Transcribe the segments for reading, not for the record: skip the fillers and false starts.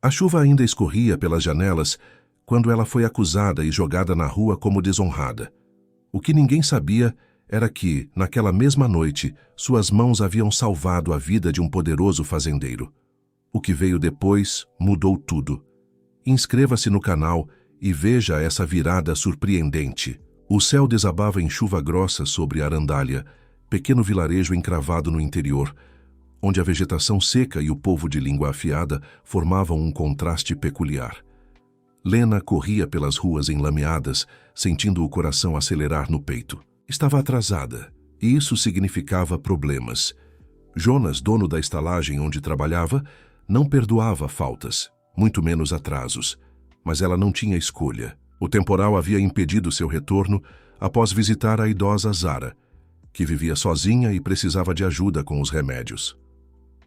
A chuva ainda escorria pelas janelas quando ela foi acusada e jogada na rua como desonrada. O que ninguém sabia era que, naquela mesma noite, suas mãos haviam salvado a vida de um poderoso fazendeiro. O que veio depois mudou tudo. Inscreva-se no canal e veja essa virada surpreendente. O céu desabava em chuva grossa sobre Arandália, pequeno vilarejo encravado no interior, onde a vegetação seca e o povo de língua afiada formavam um contraste peculiar. Lena corria pelas ruas enlameadas, sentindo o coração acelerar no peito. Estava atrasada, e isso significava problemas. Jonas, dono da estalagem onde trabalhava, não perdoava faltas, muito menos atrasos. Mas ela não tinha escolha. O temporal havia impedido seu retorno após visitar a idosa Zara, que vivia sozinha e precisava de ajuda com os remédios.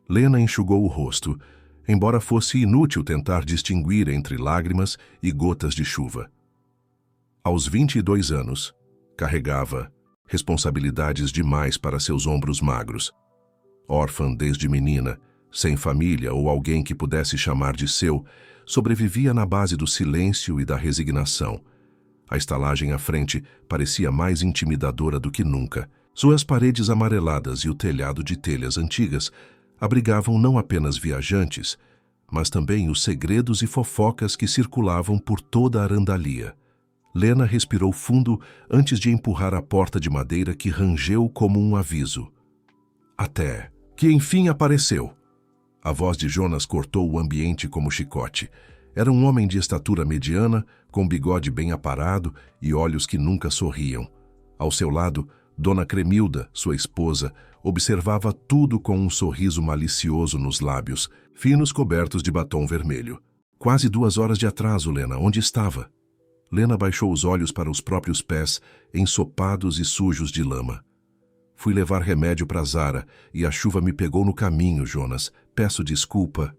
Lena enxugou o rosto, embora fosse inútil tentar distinguir entre lágrimas e gotas de chuva. Aos 22 anos, carregava responsabilidades demais para seus ombros magros. Órfã desde menina, sem família ou alguém que pudesse chamar de seu, sobrevivia na base do silêncio e da resignação. A estalagem à frente parecia mais intimidadora do que nunca. Suas paredes amareladas e o telhado de telhas antigas abrigavam não apenas viajantes, mas também os segredos e fofocas que circulavam por toda a Arandália. Lena respirou fundo antes de empurrar a porta de madeira que rangeu como um aviso. Até que enfim apareceu. A voz de Jonas cortou o ambiente como chicote. Era um homem de estatura mediana, com bigode bem aparado e olhos que nunca sorriam. Ao seu lado, Dona Cremilda, sua esposa, observava tudo com um sorriso malicioso nos lábios, finos cobertos de batom vermelho. Quase 2 horas de atraso, Lena. Onde estava? Lena baixou os olhos para os próprios pés, ensopados e sujos de lama. Fui levar remédio para Zara e a chuva me pegou no caminho, Jonas. Peço desculpa.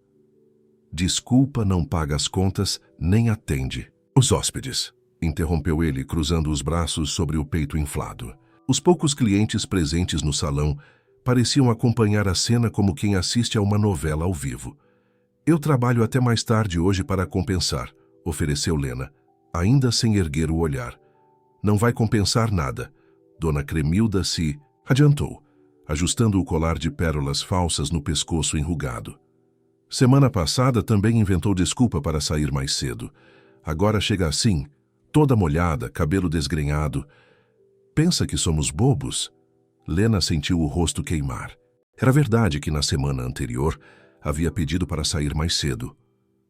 Desculpa não paga as contas, nem atende. Os hóspedes, interrompeu ele, cruzando os braços sobre o peito inflado. Os poucos clientes presentes no salão pareciam acompanhar a cena como quem assiste a uma novela ao vivo. Eu trabalho até mais tarde hoje para compensar, ofereceu Lena, ainda sem erguer o olhar. Não vai compensar nada. Dona Cremilda se adiantou, ajustando o colar de pérolas falsas no pescoço enrugado. Semana passada também inventou desculpa para sair mais cedo. Agora chega assim, toda molhada, cabelo desgrenhado. Pensa que somos bobos? Lena sentiu o rosto queimar. Era verdade que na semana anterior havia pedido para sair mais cedo,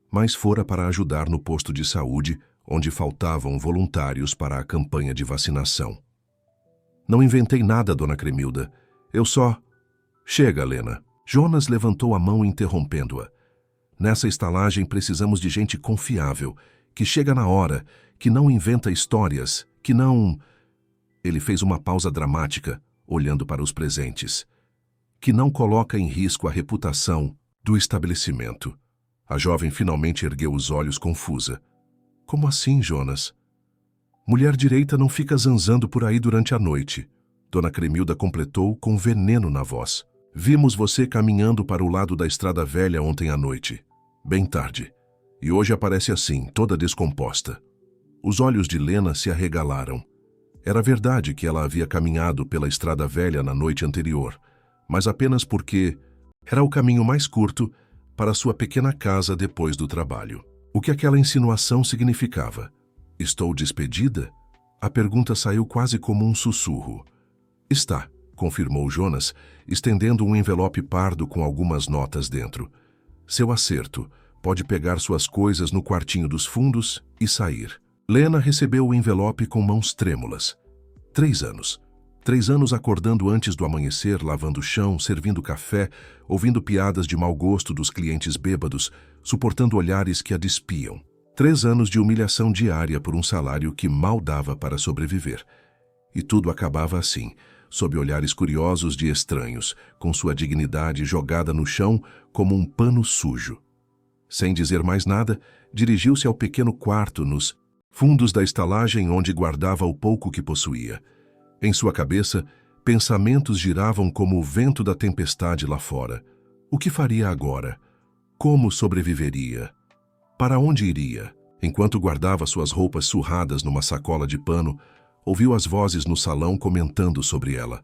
mas fora para ajudar no posto de saúde, onde faltavam voluntários para a campanha de vacinação. Não inventei nada, Dona Cremilda. Eu só... Chega, Lena. Jonas levantou a mão interrompendo-a. Nessa estalagem precisamos de gente confiável, que chega na hora, que não inventa histórias, que não... Ele fez uma pausa dramática, olhando para os presentes. Que não coloca em risco a reputação do estabelecimento. A jovem finalmente ergueu os olhos confusa. Como assim, Jonas? Mulher direita não fica zanzando por aí durante a noite. Dona Cremilda completou com veneno na voz. Vimos você caminhando para o lado da estrada velha ontem à noite, bem tarde. E hoje aparece assim, toda descomposta. Os olhos de Lena se arregalaram. Era verdade que ela havia caminhado pela estrada velha na noite anterior, mas apenas porque era o caminho mais curto para sua pequena casa depois do trabalho. O que aquela insinuação significava? Estou despedida? A pergunta saiu quase como um sussurro. Está, confirmou Jonas, estendendo um envelope pardo com algumas notas dentro. Seu acerto. Pode pegar suas coisas no quartinho dos fundos e sair. Lena recebeu o envelope com mãos trêmulas. 3 anos. 3 anos acordando antes do amanhecer, lavando o chão, servindo café, ouvindo piadas de mau gosto dos clientes bêbados, suportando olhares que a despiam. 3 anos de humilhação diária por um salário que mal dava para sobreviver. E tudo acabava assim, sob olhares curiosos de estranhos, com sua dignidade jogada no chão como um pano sujo. Sem dizer mais nada, dirigiu-se ao pequeno quarto nos fundos da estalagem onde guardava o pouco que possuía. Em sua cabeça, pensamentos giravam como o vento da tempestade lá fora. O que faria agora? Como sobreviveria? Para onde iria? Enquanto guardava suas roupas surradas numa sacola de pano, ouviu as vozes no salão comentando sobre ela.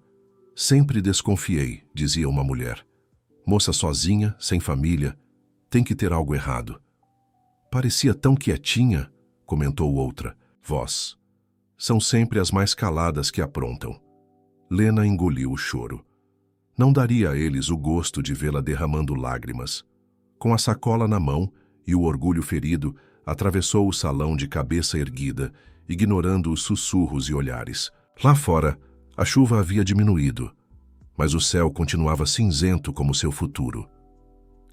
Sempre desconfiei, dizia uma mulher. Moça sozinha, sem família, tem que ter algo errado. Parecia tão quietinha, comentou outra voz. São sempre as mais caladas que aprontam. Lena engoliu o choro. Não daria a eles o gosto de vê-la derramando lágrimas. Com a sacola na mão e o orgulho ferido, atravessou o salão de cabeça erguida, ignorando os sussurros e olhares. Lá fora, a chuva havia diminuído, mas o céu continuava cinzento como seu futuro.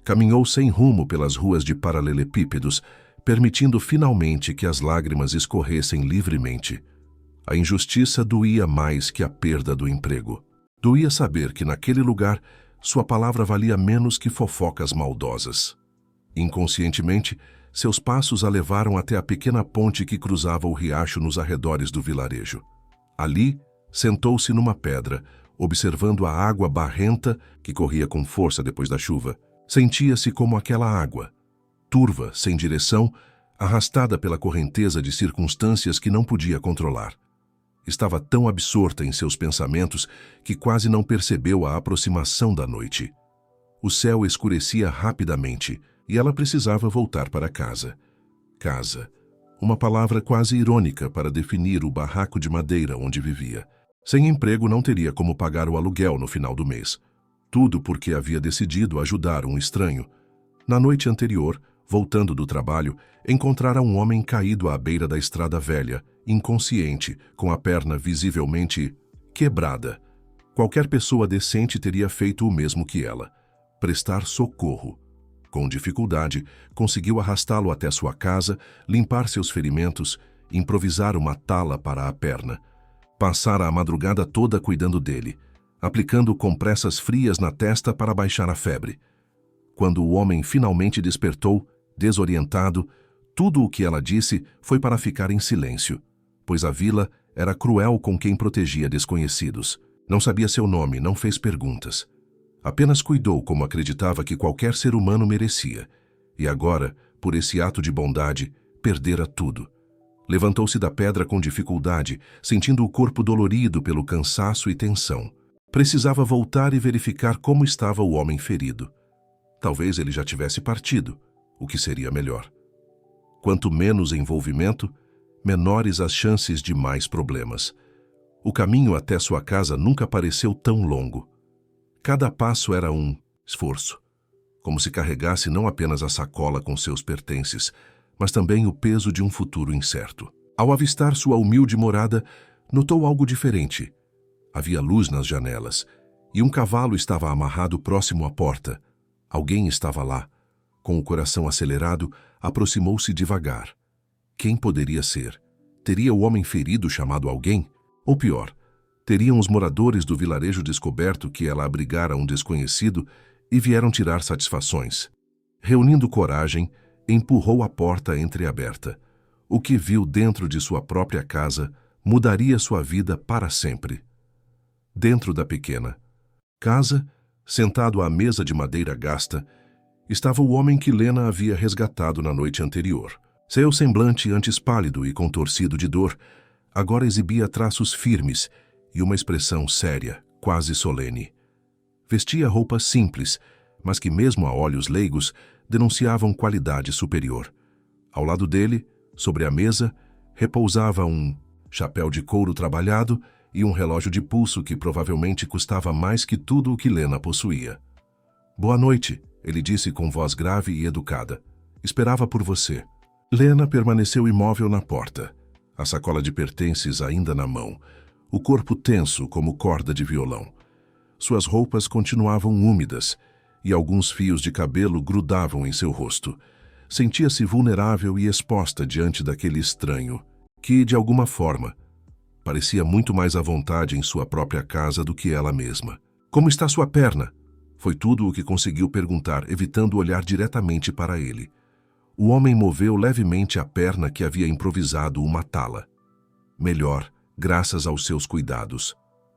Caminhou sem rumo pelas ruas de paralelepípedos, permitindo finalmente que as lágrimas escorressem livremente. A injustiça doía mais que a perda do emprego. Doía saber que naquele lugar sua palavra valia menos que fofocas maldosas. Inconscientemente, seus passos a levaram até a pequena ponte que cruzava o riacho nos arredores do vilarejo. Ali, sentou-se numa pedra, observando a água barrenta que corria com força depois da chuva. Sentia-se como aquela água, turva, sem direção, arrastada pela correnteza de circunstâncias que não podia controlar. Estava tão absorta em seus pensamentos que quase não percebeu a aproximação da noite. O céu escurecia rapidamente e ela precisava voltar para casa. Casa. Uma palavra quase irônica para definir o barraco de madeira onde vivia. Sem emprego não teria como pagar o aluguel no final do mês. Tudo porque havia decidido ajudar um estranho. Na noite anterior, voltando do trabalho, encontrara um homem caído à beira da estrada velha, inconsciente, com a perna visivelmente quebrada. Qualquer pessoa decente teria feito o mesmo que ela: prestar socorro. Com dificuldade, conseguiu arrastá-lo até sua casa, limpar seus ferimentos, improvisar uma tala para a perna. Passara a madrugada toda cuidando dele, aplicando compressas frias na testa para baixar a febre. Quando o homem finalmente despertou, desorientado, tudo o que ela disse foi para ficar em silêncio, pois a vila era cruel com quem protegia desconhecidos. Não sabia seu nome, não fez perguntas. Apenas cuidou como acreditava que qualquer ser humano merecia. E agora, por esse ato de bondade, perdera tudo. Levantou-se da pedra com dificuldade, sentindo o corpo dolorido pelo cansaço e tensão. Precisava voltar e verificar como estava o homem ferido. Talvez ele já tivesse partido, o que seria melhor. Quanto menos envolvimento, menores as chances de mais problemas. O caminho até sua casa nunca pareceu tão longo. Cada passo era um esforço, como se carregasse não apenas a sacola com seus pertences, mas também o peso de um futuro incerto. Ao avistar sua humilde morada, notou algo diferente. Havia luz nas janelas, e um cavalo estava amarrado próximo à porta. Alguém estava lá. Com o coração acelerado, aproximou-se devagar. Quem poderia ser? Teria o homem ferido chamado alguém? Ou pior, teriam os moradores do vilarejo descoberto que ela abrigara um desconhecido e vieram tirar satisfações? Reunindo coragem, empurrou a porta entreaberta. O que viu dentro de sua própria casa mudaria sua vida para sempre. Dentro da pequena casa, sentado à mesa de madeira gasta, estava o homem que Lena havia resgatado na noite anterior. Seu semblante, antes pálido e contorcido de dor, agora exibia traços firmes e uma expressão séria, quase solene. Vestia roupas simples, mas que mesmo a olhos leigos denunciavam qualidade superior. Ao lado dele, sobre a mesa, repousava um chapéu de couro trabalhado e um relógio de pulso que provavelmente custava mais que tudo o que Lena possuía. "Boa noite", ele disse com voz grave e educada. "Esperava por você." Lena permaneceu imóvel na porta, a sacola de pertences ainda na mão, o corpo tenso como corda de violão. Suas roupas continuavam úmidas e alguns fios de cabelo grudavam em seu rosto. Sentia-se vulnerável e exposta diante daquele estranho, que, de alguma forma, parecia muito mais à vontade em sua própria casa do que ela mesma. "Como está sua perna?" Foi tudo o que conseguiu perguntar, evitando olhar diretamente para ele. O homem moveu levemente a perna que havia improvisado uma tala. "Melhor, graças aos seus cuidados.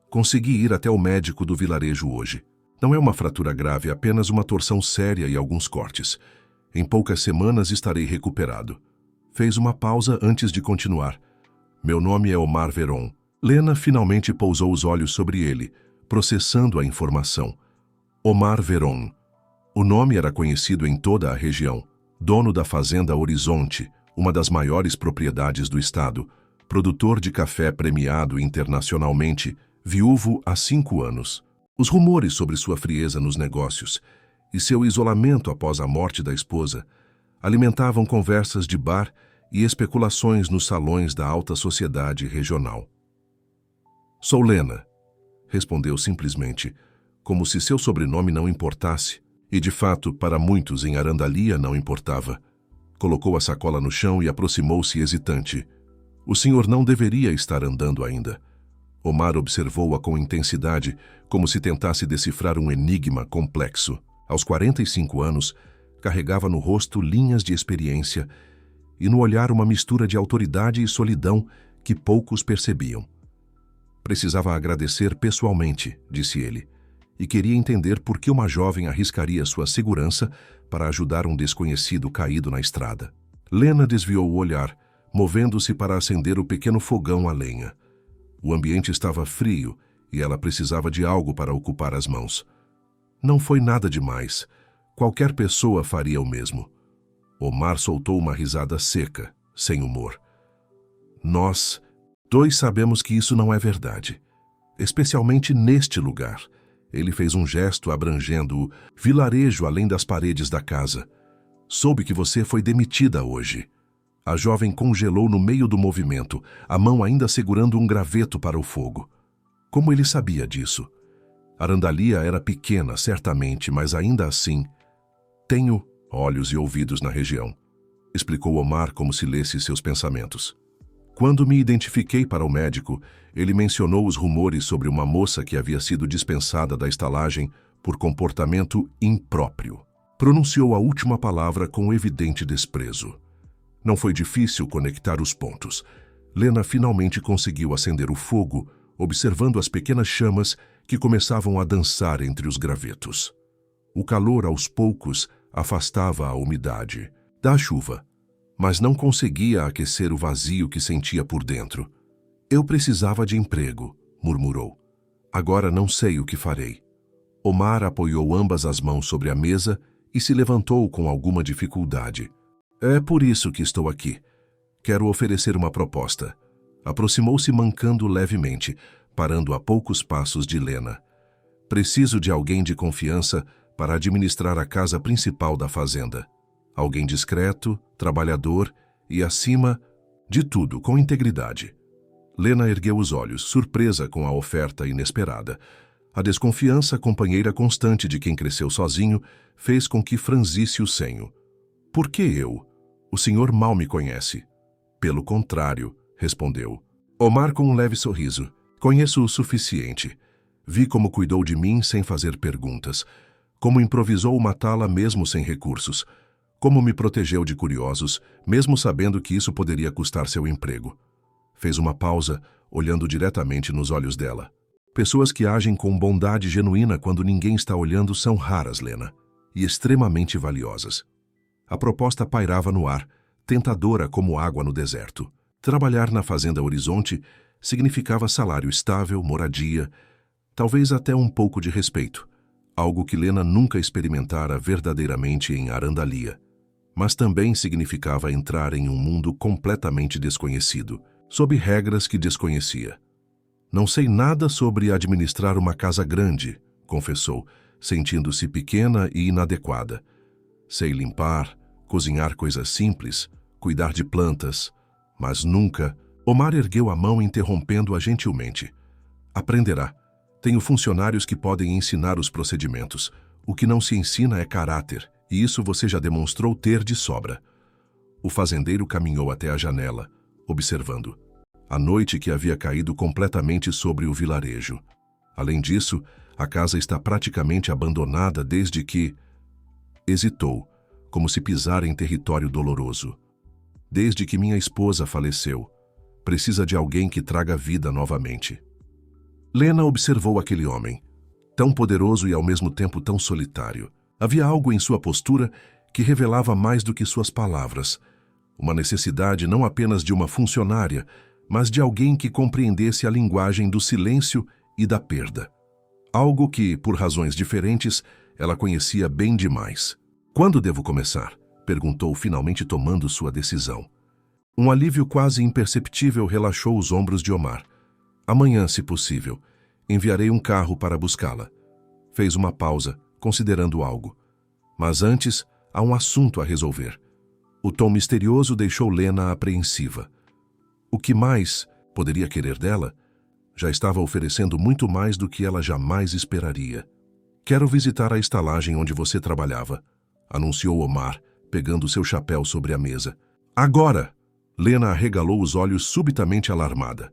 Consegui ir até o médico do vilarejo hoje. Não é uma fratura grave, apenas uma torção séria e alguns cortes. Em poucas semanas estarei recuperado. Fez uma pausa antes de continuar. Meu nome é Omar Veron. Lena finalmente pousou os olhos sobre ele, processando a informação. Omar Veron. O nome era conhecido em toda a região. Dono da Fazenda Horizonte, uma das maiores propriedades do estado, produtor de café premiado internacionalmente, viúvo há 5 anos. Os rumores sobre sua frieza nos negócios e seu isolamento após a morte da esposa alimentavam conversas de bar e especulações nos salões da alta sociedade regional. Sou Lena, respondeu simplesmente, como se seu sobrenome não importasse, e de fato, para muitos em Arandalia não importava. Colocou a sacola no chão e aproximou-se hesitante. O senhor não deveria estar andando ainda. Omar observou-a com intensidade, como se tentasse decifrar um enigma complexo. Aos 45 anos, carregava no rosto linhas de experiência e no olhar uma mistura de autoridade e solidão que poucos percebiam. Precisava agradecer pessoalmente, disse ele, e queria entender por que uma jovem arriscaria sua segurança para ajudar um desconhecido caído na estrada. Lena desviou o olhar, movendo-se para acender o pequeno fogão a lenha. O ambiente estava frio e ela precisava de algo para ocupar as mãos. Não foi nada demais. Qualquer pessoa faria o mesmo. Omar soltou uma risada seca, sem humor. Nós, dois, sabemos que isso não é verdade. Especialmente neste lugar. Ele fez um gesto abrangendo o vilarejo além das paredes da casa. Soube que você foi demitida hoje. A jovem congelou no meio do movimento, a mão ainda segurando um graveto para o fogo. Como ele sabia disso? Arandalia era pequena, certamente, mas ainda assim... Tenho olhos e ouvidos na região, explicou Omar como se lesse seus pensamentos. Quando me identifiquei para o médico, ele mencionou os rumores sobre uma moça que havia sido dispensada da estalagem por comportamento impróprio. Pronunciou a última palavra com evidente desprezo. Não foi difícil conectar os pontos. Lena finalmente conseguiu acender o fogo, observando as pequenas chamas que começavam a dançar entre os gravetos. O calor, aos poucos, afastava a umidade da chuva, mas não conseguia aquecer o vazio que sentia por dentro. Eu precisava de emprego, murmurou. Agora não sei o que farei. Omar apoiou ambas as mãos sobre a mesa e se levantou com alguma dificuldade. É por isso que estou aqui. Quero oferecer uma proposta. Aproximou-se mancando levemente, parando a poucos passos de Lena. Preciso de alguém de confiança para administrar a casa principal da fazenda. Alguém discreto, trabalhador e, acima de tudo, com integridade. Lena ergueu os olhos, surpresa com a oferta inesperada. A desconfiança, companheira constante de quem cresceu sozinho, fez com que franzisse o senho. Por que eu? O senhor mal me conhece. Pelo contrário, respondeu. Omar com um leve sorriso. Conheço o suficiente. Vi como cuidou de mim sem fazer perguntas. Como improvisou matá-la mesmo sem recursos. Como me protegeu de curiosos, mesmo sabendo que isso poderia custar seu emprego. Fez uma pausa, olhando diretamente nos olhos dela. Pessoas que agem com bondade genuína quando ninguém está olhando são raras, Lena, e extremamente valiosas. A proposta pairava no ar, tentadora como água no deserto. Trabalhar na Fazenda Horizonte significava salário estável, moradia, talvez até um pouco de respeito, algo que Lena nunca experimentara verdadeiramente em Arandalia. Mas também significava entrar em um mundo completamente desconhecido, sob regras que desconhecia. Não sei nada sobre administrar uma casa grande, confessou, sentindo-se pequena e inadequada. Sei limpar, cozinhar coisas simples, cuidar de plantas, mas nunca... Omar ergueu a mão interrompendo-a gentilmente. Aprenderá. Tenho funcionários que podem ensinar os procedimentos. O que não se ensina é caráter, e isso você já demonstrou ter de sobra. O fazendeiro caminhou até a janela, observando. A noite que havia caído completamente sobre o vilarejo. Além disso, a casa está praticamente abandonada desde que... Hesitou, como se pisara em território doloroso. Desde que minha esposa faleceu. Precisa de alguém que traga vida novamente. Lena observou aquele homem, tão poderoso e ao mesmo tempo tão solitário. Havia algo em sua postura que revelava mais do que suas palavras. Uma necessidade não apenas de uma funcionária, mas de alguém que compreendesse a linguagem do silêncio e da perda. Algo que, por razões diferentes, ela conhecia bem demais. "Quando devo começar?", perguntou, finalmente tomando sua decisão. Um alívio quase imperceptível relaxou os ombros de Omar. "Amanhã, se possível. Enviarei um carro para buscá-la." Fez uma pausa, considerando algo. "Mas antes, há um assunto a resolver." O tom misterioso deixou Lena apreensiva. O que mais poderia querer dela? Já estava oferecendo muito mais do que ela jamais esperaria. "Quero visitar a estalagem onde você trabalhava", anunciou Omar, pegando seu chapéu sobre a mesa. "Agora!" Lena arregalou os olhos, subitamente alarmada.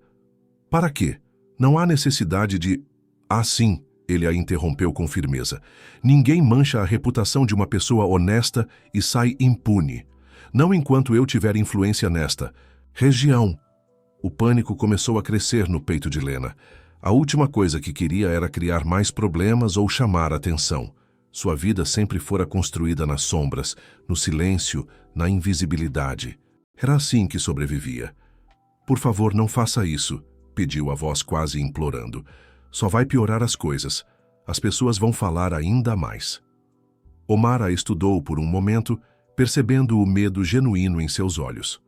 "Para quê? Não há necessidade de..." "Ah, sim", ele a interrompeu com firmeza. "Ninguém mancha a reputação de uma pessoa honesta e sai impune. Não enquanto eu tiver influência nesta região." O pânico começou a crescer no peito de Lena. A última coisa que queria era criar mais problemas ou chamar atenção. Sua vida sempre fora construída nas sombras, no silêncio, na invisibilidade. Era assim que sobrevivia. "Por favor, não faça isso", pediu a voz quase implorando. "Só vai piorar as coisas. As pessoas vão falar ainda mais." Omar a estudou por um momento, percebendo o medo genuíno em seus olhos.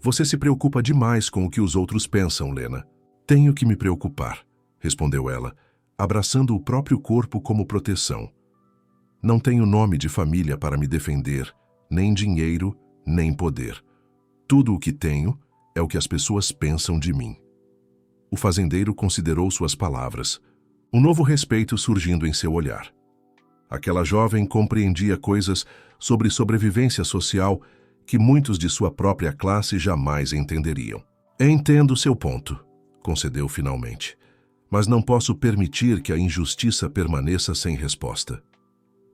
"Você se preocupa demais com o que os outros pensam, Lena." "Tenho que me preocupar", respondeu ela, abraçando o próprio corpo como proteção. "Não tenho nome de família para me defender, nem dinheiro, nem poder. Tudo o que tenho é o que as pessoas pensam de mim." O fazendeiro considerou suas palavras, um novo respeito surgindo em seu olhar. Aquela jovem compreendia coisas sobre sobrevivência social que muitos de sua própria classe jamais entenderiam. "Entendo seu ponto", concedeu finalmente, "mas não posso permitir que a injustiça permaneça sem resposta."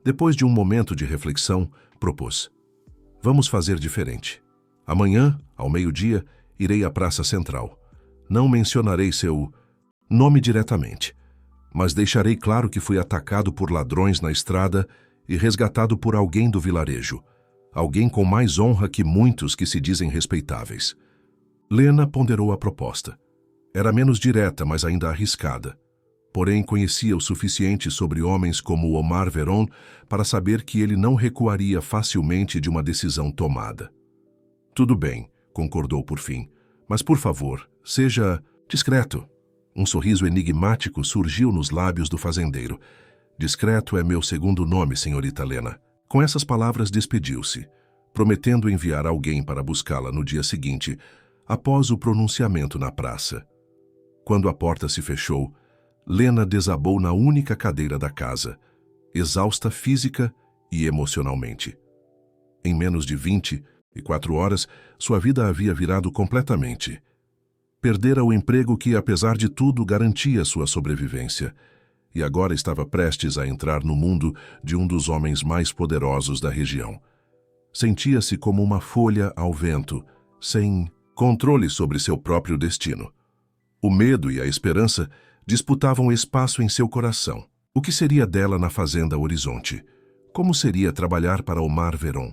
Depois de um momento de reflexão, propôs: "Vamos fazer diferente. Amanhã, ao meio-dia, irei à Praça Central. Não mencionarei seu nome diretamente, mas deixarei claro que fui atacado por ladrões na estrada e resgatado por alguém do vilarejo. Alguém com mais honra que muitos que se dizem respeitáveis." Lena ponderou a proposta. Era menos direta, mas ainda arriscada. Porém, conhecia o suficiente sobre homens como Omar Veron para saber que ele não recuaria facilmente de uma decisão tomada. "Tudo bem", concordou por fim, "mas por favor, seja discreto." Um sorriso enigmático surgiu nos lábios do fazendeiro. "Discreto é meu segundo nome, senhorita Lena." Com essas palavras despediu-se, prometendo enviar alguém para buscá-la no dia seguinte, após o pronunciamento na praça. Quando a porta se fechou, Lena desabou na única cadeira da casa, exausta física e emocionalmente. Em menos de 24 horas, sua vida havia virado completamente. Perdera o emprego que, apesar de tudo, garantia sua sobrevivência, e agora estava prestes a entrar no mundo de um dos homens mais poderosos da região. Sentia-se como uma folha ao vento, sem controle sobre seu próprio destino. O medo e a esperança disputavam espaço em seu coração. O que seria dela na fazenda Horizonte? Como seria trabalhar para Omar Veron?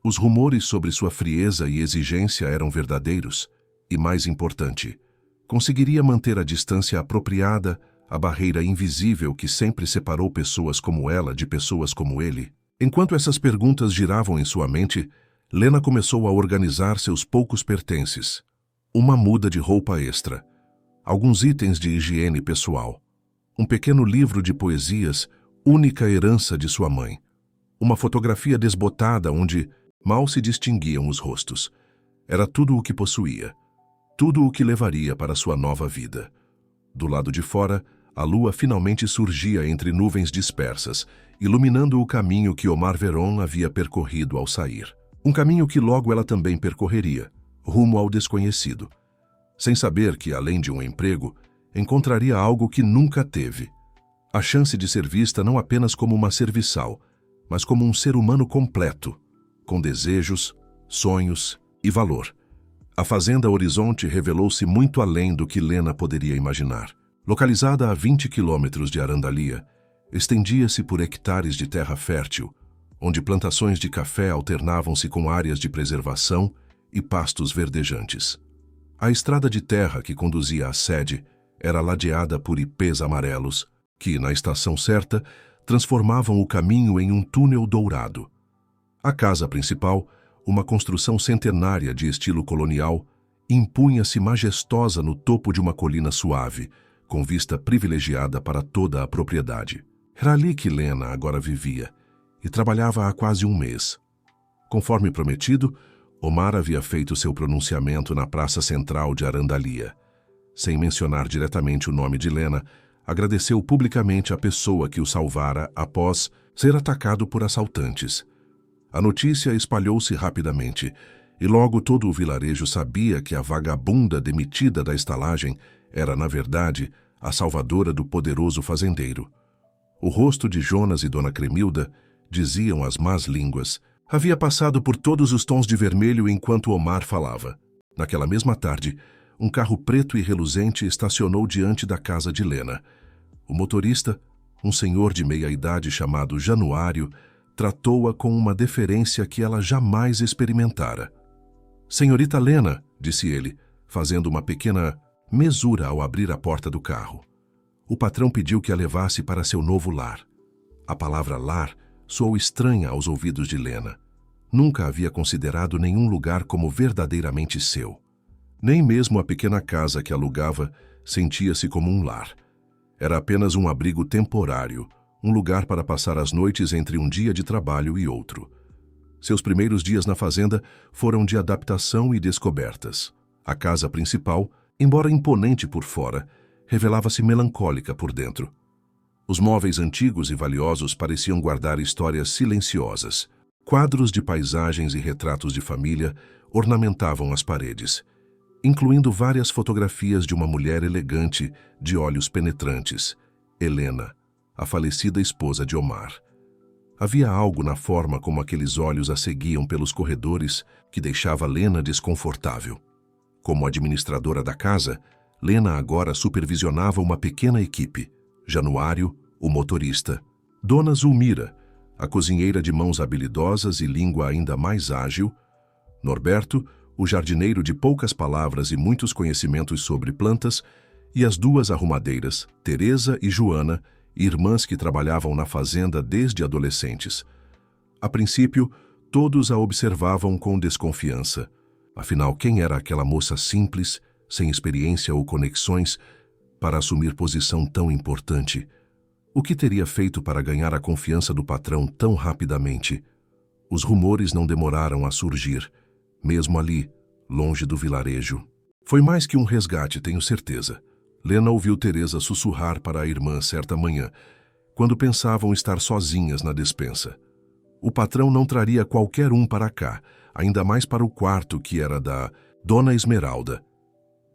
Os rumores sobre sua frieza e exigência eram verdadeiros, e mais importante, conseguiria manter a distância apropriada, a barreira invisível que sempre separou pessoas como ela de pessoas como ele? Enquanto essas perguntas giravam em sua mente, Lena começou a organizar seus poucos pertences. Uma muda de roupa extra, alguns itens de higiene pessoal, um pequeno livro de poesias, única herança de sua mãe, uma fotografia desbotada onde mal se distinguiam os rostos. Era tudo o que possuía, tudo o que levaria para sua nova vida. Do lado de fora, a lua finalmente surgia entre nuvens dispersas, iluminando o caminho que Omar Veron havia percorrido ao sair. Um caminho que logo ela também percorreria, rumo ao desconhecido, sem saber que, além de um emprego, encontraria algo que nunca teve. A chance de ser vista não apenas como uma serviçal, mas como um ser humano completo, com desejos, sonhos e valor. A fazenda Horizonte revelou-se muito além do que Lena poderia imaginar. Localizada a 20 quilômetros de Arandalia, estendia-se por hectares de terra fértil, onde plantações de café alternavam-se com áreas de preservação e pastos verdejantes. A estrada de terra que conduzia à sede era ladeada por ipês amarelos, que, na estação certa, transformavam o caminho em um túnel dourado. A casa principal, uma construção centenária de estilo colonial, impunha-se majestosa no topo de uma colina suave, com vista privilegiada para toda a propriedade. Era ali que Lena agora vivia, e trabalhava há quase um mês. Conforme prometido, Omar havia feito seu pronunciamento na praça central de Arandalia. Sem mencionar diretamente o nome de Lena, agradeceu publicamente a pessoa que o salvara após ser atacado por assaltantes. A notícia espalhou-se rapidamente, e logo todo o vilarejo sabia que a vagabunda demitida da estalagem era, na verdade, a salvadora do poderoso fazendeiro. O rosto de Jonas e Dona Cremilda, diziam as más línguas, havia passado por todos os tons de vermelho enquanto Omar falava. Naquela mesma tarde, um carro preto e reluzente estacionou diante da casa de Lena. O motorista, um senhor de meia-idade chamado Januário, tratou-a com uma deferência que ela jamais experimentara. "Senhorita Lena", disse ele, fazendo uma pequena mesura ao abrir a porta do carro. O patrão pediu que a levasse para seu novo lar. A palavra lar soou estranha aos ouvidos de Lena. Nunca havia considerado nenhum lugar como verdadeiramente seu. Nem mesmo a pequena casa que alugava sentia-se como um lar. Era apenas um abrigo temporário, um lugar para passar as noites entre um dia de trabalho e outro. Seus primeiros dias na fazenda foram de adaptação e descobertas. A casa principal, embora imponente por fora, revelava-se melancólica por dentro. Os móveis antigos e valiosos pareciam guardar histórias silenciosas. Quadros de paisagens e retratos de família ornamentavam as paredes, incluindo várias fotografias de uma mulher elegante de olhos penetrantes, Helena, a falecida esposa de Omar. Havia algo na forma como aqueles olhos a seguiam pelos corredores que deixava Lena desconfortável. Como administradora da casa, Lena agora supervisionava uma pequena equipe: Januário, o motorista, Dona Zulmira, a cozinheira de mãos habilidosas e língua ainda mais ágil, Norberto, o jardineiro de poucas palavras e muitos conhecimentos sobre plantas, e as duas arrumadeiras, Teresa e Joana, irmãs que trabalhavam na fazenda desde adolescentes. A princípio, todos a observavam com desconfiança. Afinal, quem era aquela moça simples, sem experiência ou conexões, para assumir posição tão importante? O que teria feito para ganhar a confiança do patrão tão rapidamente? Os rumores não demoraram a surgir, mesmo ali, longe do vilarejo. Foi mais que um resgate, tenho certeza. Lena ouviu Teresa sussurrar para a irmã certa manhã, quando pensavam estar sozinhas na despensa. O patrão não traria qualquer um para cá, ainda mais para o quarto que era da Dona Esmeralda.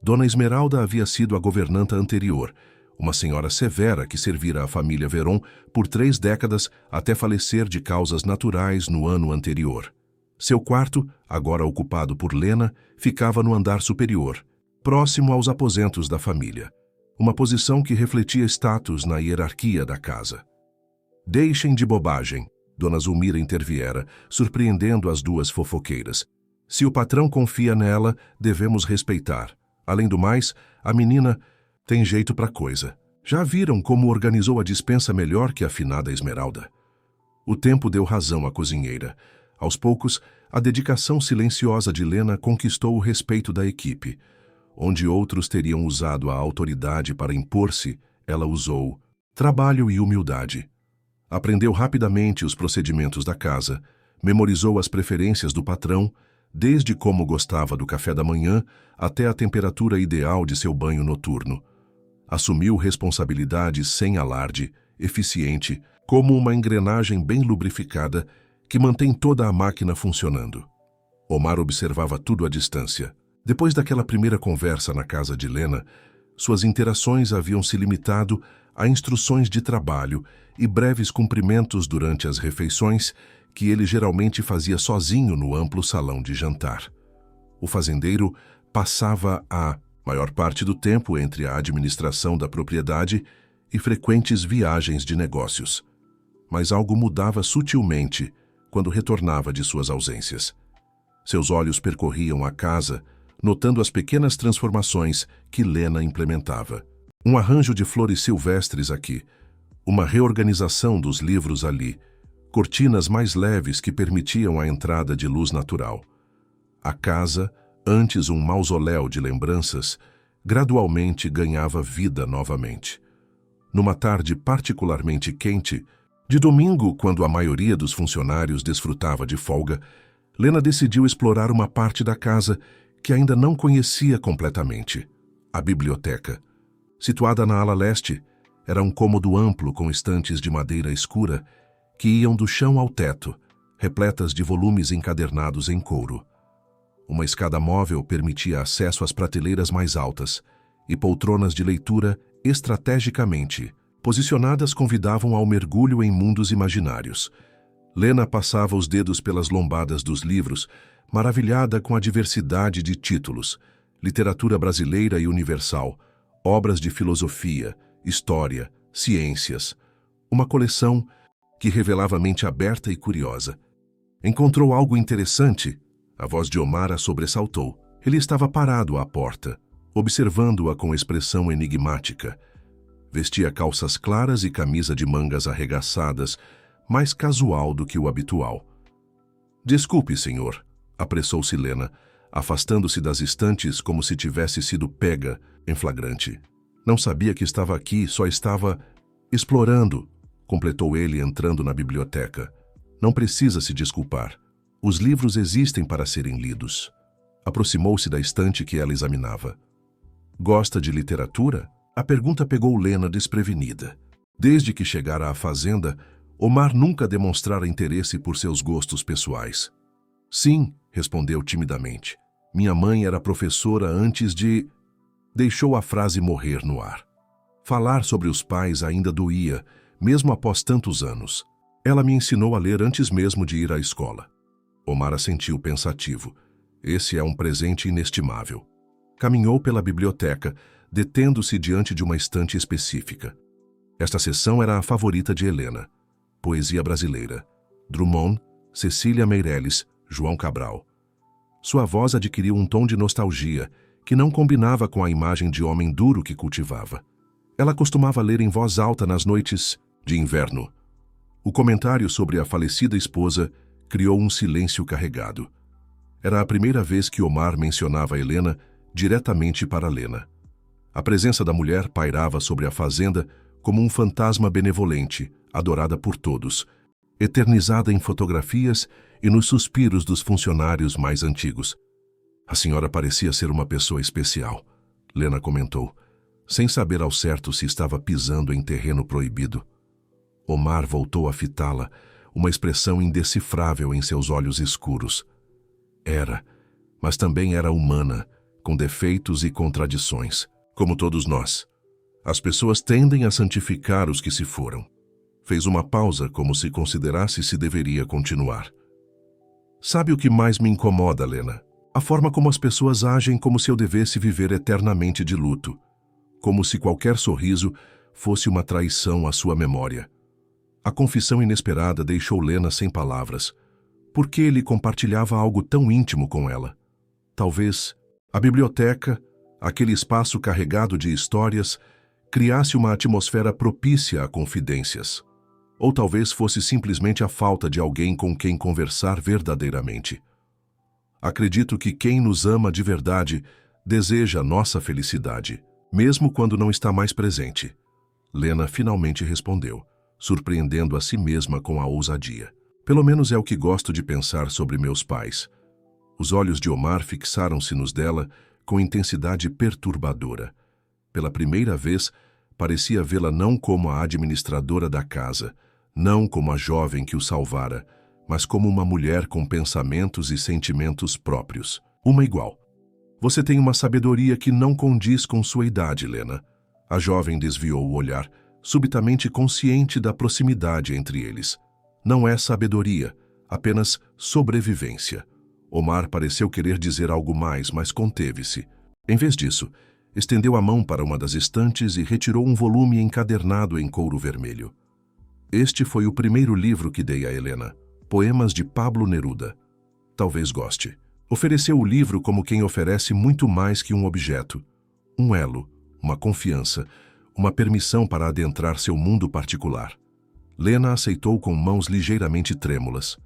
Dona Esmeralda havia sido a governanta anterior, uma senhora severa que servira a família Veron por 3 décadas até falecer de causas naturais no ano anterior. Seu quarto, agora ocupado por Lena, ficava no andar superior, próximo aos aposentos da família, uma posição que refletia status na hierarquia da casa. "Deixem de bobagem", Dona Zulmira interviera, surpreendendo as duas fofoqueiras. "Se o patrão confia nela, devemos respeitar. Além do mais, a menina tem jeito pra coisa. Já viram como organizou a despensa melhor que a afinada Esmeralda?" O tempo deu razão à cozinheira. Aos poucos, a dedicação silenciosa de Lena conquistou o respeito da equipe. Onde outros teriam usado a autoridade para impor-se, ela usou trabalho e humildade. Aprendeu rapidamente os procedimentos da casa, memorizou as preferências do patrão, desde como gostava do café da manhã até a temperatura ideal de seu banho noturno. Assumiu responsabilidade sem alarde, eficiente, como uma engrenagem bem lubrificada que mantém toda a máquina funcionando. Omar observava tudo à distância. Depois daquela primeira conversa na casa de Lena, suas interações haviam se limitado a instruções de trabalho e breves cumprimentos durante as refeições que ele geralmente fazia sozinho no amplo salão de jantar. O fazendeiro passava a maior parte do tempo entre a administração da propriedade e frequentes viagens de negócios. Mas algo mudava sutilmente quando retornava de suas ausências. Seus olhos percorriam a casa, notando as pequenas transformações que Lena implementava. Um arranjo de flores silvestres aqui, uma reorganização dos livros ali, cortinas mais leves que permitiam a entrada de luz natural. A casa, antes um mausoléu de lembranças, gradualmente ganhava vida novamente. Numa tarde particularmente quente, de domingo, quando a maioria dos funcionários desfrutava de folga, Lena decidiu explorar uma parte da casa que ainda não conhecia completamente: a biblioteca. Situada na ala leste, era um cômodo amplo com estantes de madeira escura que iam do chão ao teto, repletas de volumes encadernados em couro. Uma escada móvel permitia acesso às prateleiras mais altas, e poltronas de leitura estrategicamente posicionadas convidavam ao mergulho em mundos imaginários. Lena passava os dedos pelas lombadas dos livros, maravilhada com a diversidade de títulos: literatura brasileira e universal, obras de filosofia, história, ciências. Uma coleção que revelava a mente aberta e curiosa. Encontrou algo interessante? A voz de Omar a sobressaltou. Ele estava parado à porta, observando-a com expressão enigmática. Vestia calças claras e camisa de mangas arregaçadas, mais casual do que o habitual. Desculpe, senhor, apressou-se Lena, afastando-se das estantes como se tivesse sido pega em flagrante. Não sabia que estava aqui, só estava explorando, completou ele entrando na biblioteca. Não precisa se desculpar. Os livros existem para serem lidos. Aproximou-se da estante que ela examinava. Gosta de literatura? A pergunta pegou Lena desprevenida. Desde que chegara à fazenda, Omar nunca demonstrara interesse por seus gostos pessoais. Sim, respondeu timidamente. Minha mãe era professora antes de... Deixou a frase morrer no ar. Falar sobre os pais ainda doía, mesmo após tantos anos. Ela me ensinou a ler antes mesmo de ir à escola. Omar assentiu pensativo. Esse é um presente inestimável. Caminhou pela biblioteca, detendo-se diante de uma estante específica. Esta seção era a favorita de Helena. Poesia brasileira. Drummond, Cecília Meirelles, João Cabral. Sua voz adquiriu um tom de nostalgia que não combinava com a imagem de homem duro que cultivava. Ela costumava ler em voz alta nas noites de inverno. O comentário sobre a falecida esposa criou um silêncio carregado. Era a primeira vez que Omar mencionava Helena diretamente para Lena. A presença da mulher pairava sobre a fazenda como um fantasma benevolente, adorada por todos, eternizada em fotografias e nos suspiros dos funcionários mais antigos. A senhora parecia ser uma pessoa especial, Lena comentou, sem saber ao certo se estava pisando em terreno proibido. Omar voltou a fitá-la, uma expressão indecifrável em seus olhos escuros. Era, mas também era humana, com defeitos e contradições, como todos nós. As pessoas tendem a santificar os que se foram. Fez uma pausa, como se considerasse se deveria continuar. Sabe o que mais me incomoda, Lena? A forma como as pessoas agem como se eu devesse viver eternamente de luto, como se qualquer sorriso fosse uma traição à sua memória. A confissão inesperada deixou Lena sem palavras. Por que ele compartilhava algo tão íntimo com ela? Talvez a biblioteca, aquele espaço carregado de histórias, criasse uma atmosfera propícia a confidências. Ou talvez fosse simplesmente a falta de alguém com quem conversar verdadeiramente. Acredito que quem nos ama de verdade deseja nossa felicidade, mesmo quando não está mais presente. Lena finalmente respondeu, surpreendendo a si mesma com a ousadia. Pelo menos é o que gosto de pensar sobre meus pais. Os olhos de Omar fixaram-se nos dela com intensidade perturbadora. Pela primeira vez, parecia vê-la não como a administradora da casa, não como a jovem que o salvara, mas como uma mulher com pensamentos e sentimentos próprios, uma igual. Você tem uma sabedoria que não condiz com sua idade, Lena. A jovem desviou o olhar, subitamente consciente da proximidade entre eles. Não é sabedoria, apenas sobrevivência. Omar pareceu querer dizer algo mais, mas conteve-se. Em vez disso, estendeu a mão para uma das estantes e retirou um volume encadernado em couro vermelho. Este foi o primeiro livro que dei a Helena. Poemas de Pablo Neruda. Talvez goste. Ofereceu o livro como quem oferece muito mais que um objeto. Um elo, uma confiança, uma permissão para adentrar seu mundo particular. Lena aceitou com mãos ligeiramente trêmulas.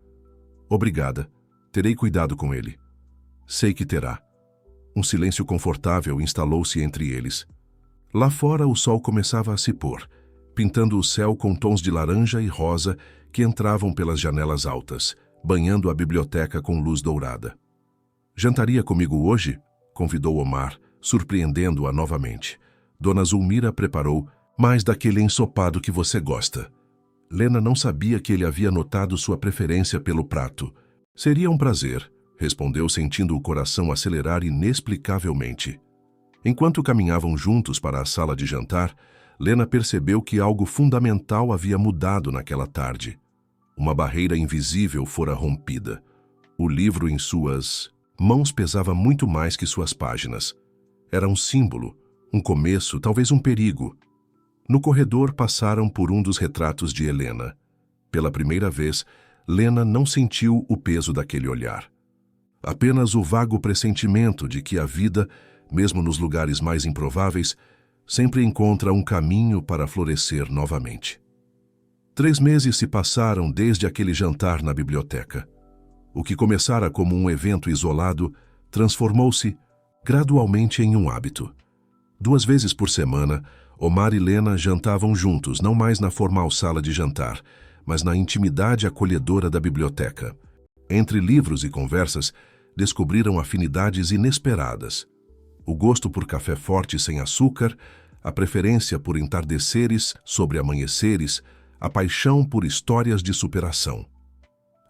Obrigada. Terei cuidado com ele. Sei que terá. Um silêncio confortável instalou-se entre eles. Lá fora o sol começava a se pôr, pintando o céu com tons de laranja e rosa que entravam pelas janelas altas, banhando a biblioteca com luz dourada. Jantaria comigo hoje? Convidou Omar, surpreendendo-a novamente. Dona Zulmira preparou mais daquele ensopado que você gosta. Lena não sabia que ele havia notado sua preferência pelo prato. Seria um prazer, respondeu sentindo o coração acelerar inexplicavelmente. Enquanto caminhavam juntos para a sala de jantar, Lena percebeu que algo fundamental havia mudado naquela tarde. Uma barreira invisível fora rompida. O livro em suas mãos pesava muito mais que suas páginas. Era um símbolo, um começo, talvez um perigo. No corredor passaram por um dos retratos de Helena. Pela primeira vez, Lena não sentiu o peso daquele olhar. Apenas o vago pressentimento de que a vida, mesmo nos lugares mais improváveis, sempre encontra um caminho para florescer novamente. 3 meses se passaram desde aquele jantar na biblioteca. O que começara como um evento isolado transformou-se gradualmente em um hábito. 2 vezes por semana, Omar e Lena jantavam juntos, não mais na formal sala de jantar, mas na intimidade acolhedora da biblioteca. Entre livros e conversas, descobriram afinidades inesperadas. O gosto por café forte sem açúcar, a preferência por entardeceres sobre amanheceres, a paixão por histórias de superação.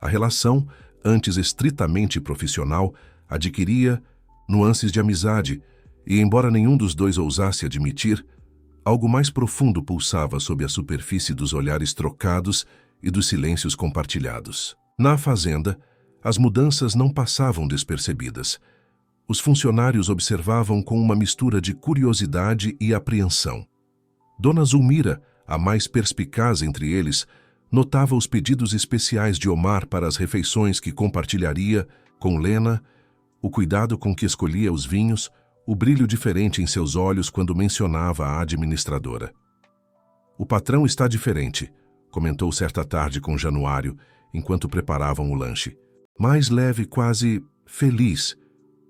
A relação, antes estritamente profissional, adquiria nuances de amizade e, embora nenhum dos dois ousasse admitir, algo mais profundo pulsava sob a superfície dos olhares trocados e dos silêncios compartilhados. Na fazenda, as mudanças não passavam despercebidas. Os funcionários observavam com uma mistura de curiosidade e apreensão. Dona Zulmira, a mais perspicaz entre eles, notava os pedidos especiais de Omar para as refeições que compartilharia com Lena, o cuidado com que escolhia os vinhos, o brilho diferente em seus olhos quando mencionava a administradora. "O patrão está diferente", comentou certa tarde com Januário, enquanto preparavam o lanche. "Mais leve, quase feliz."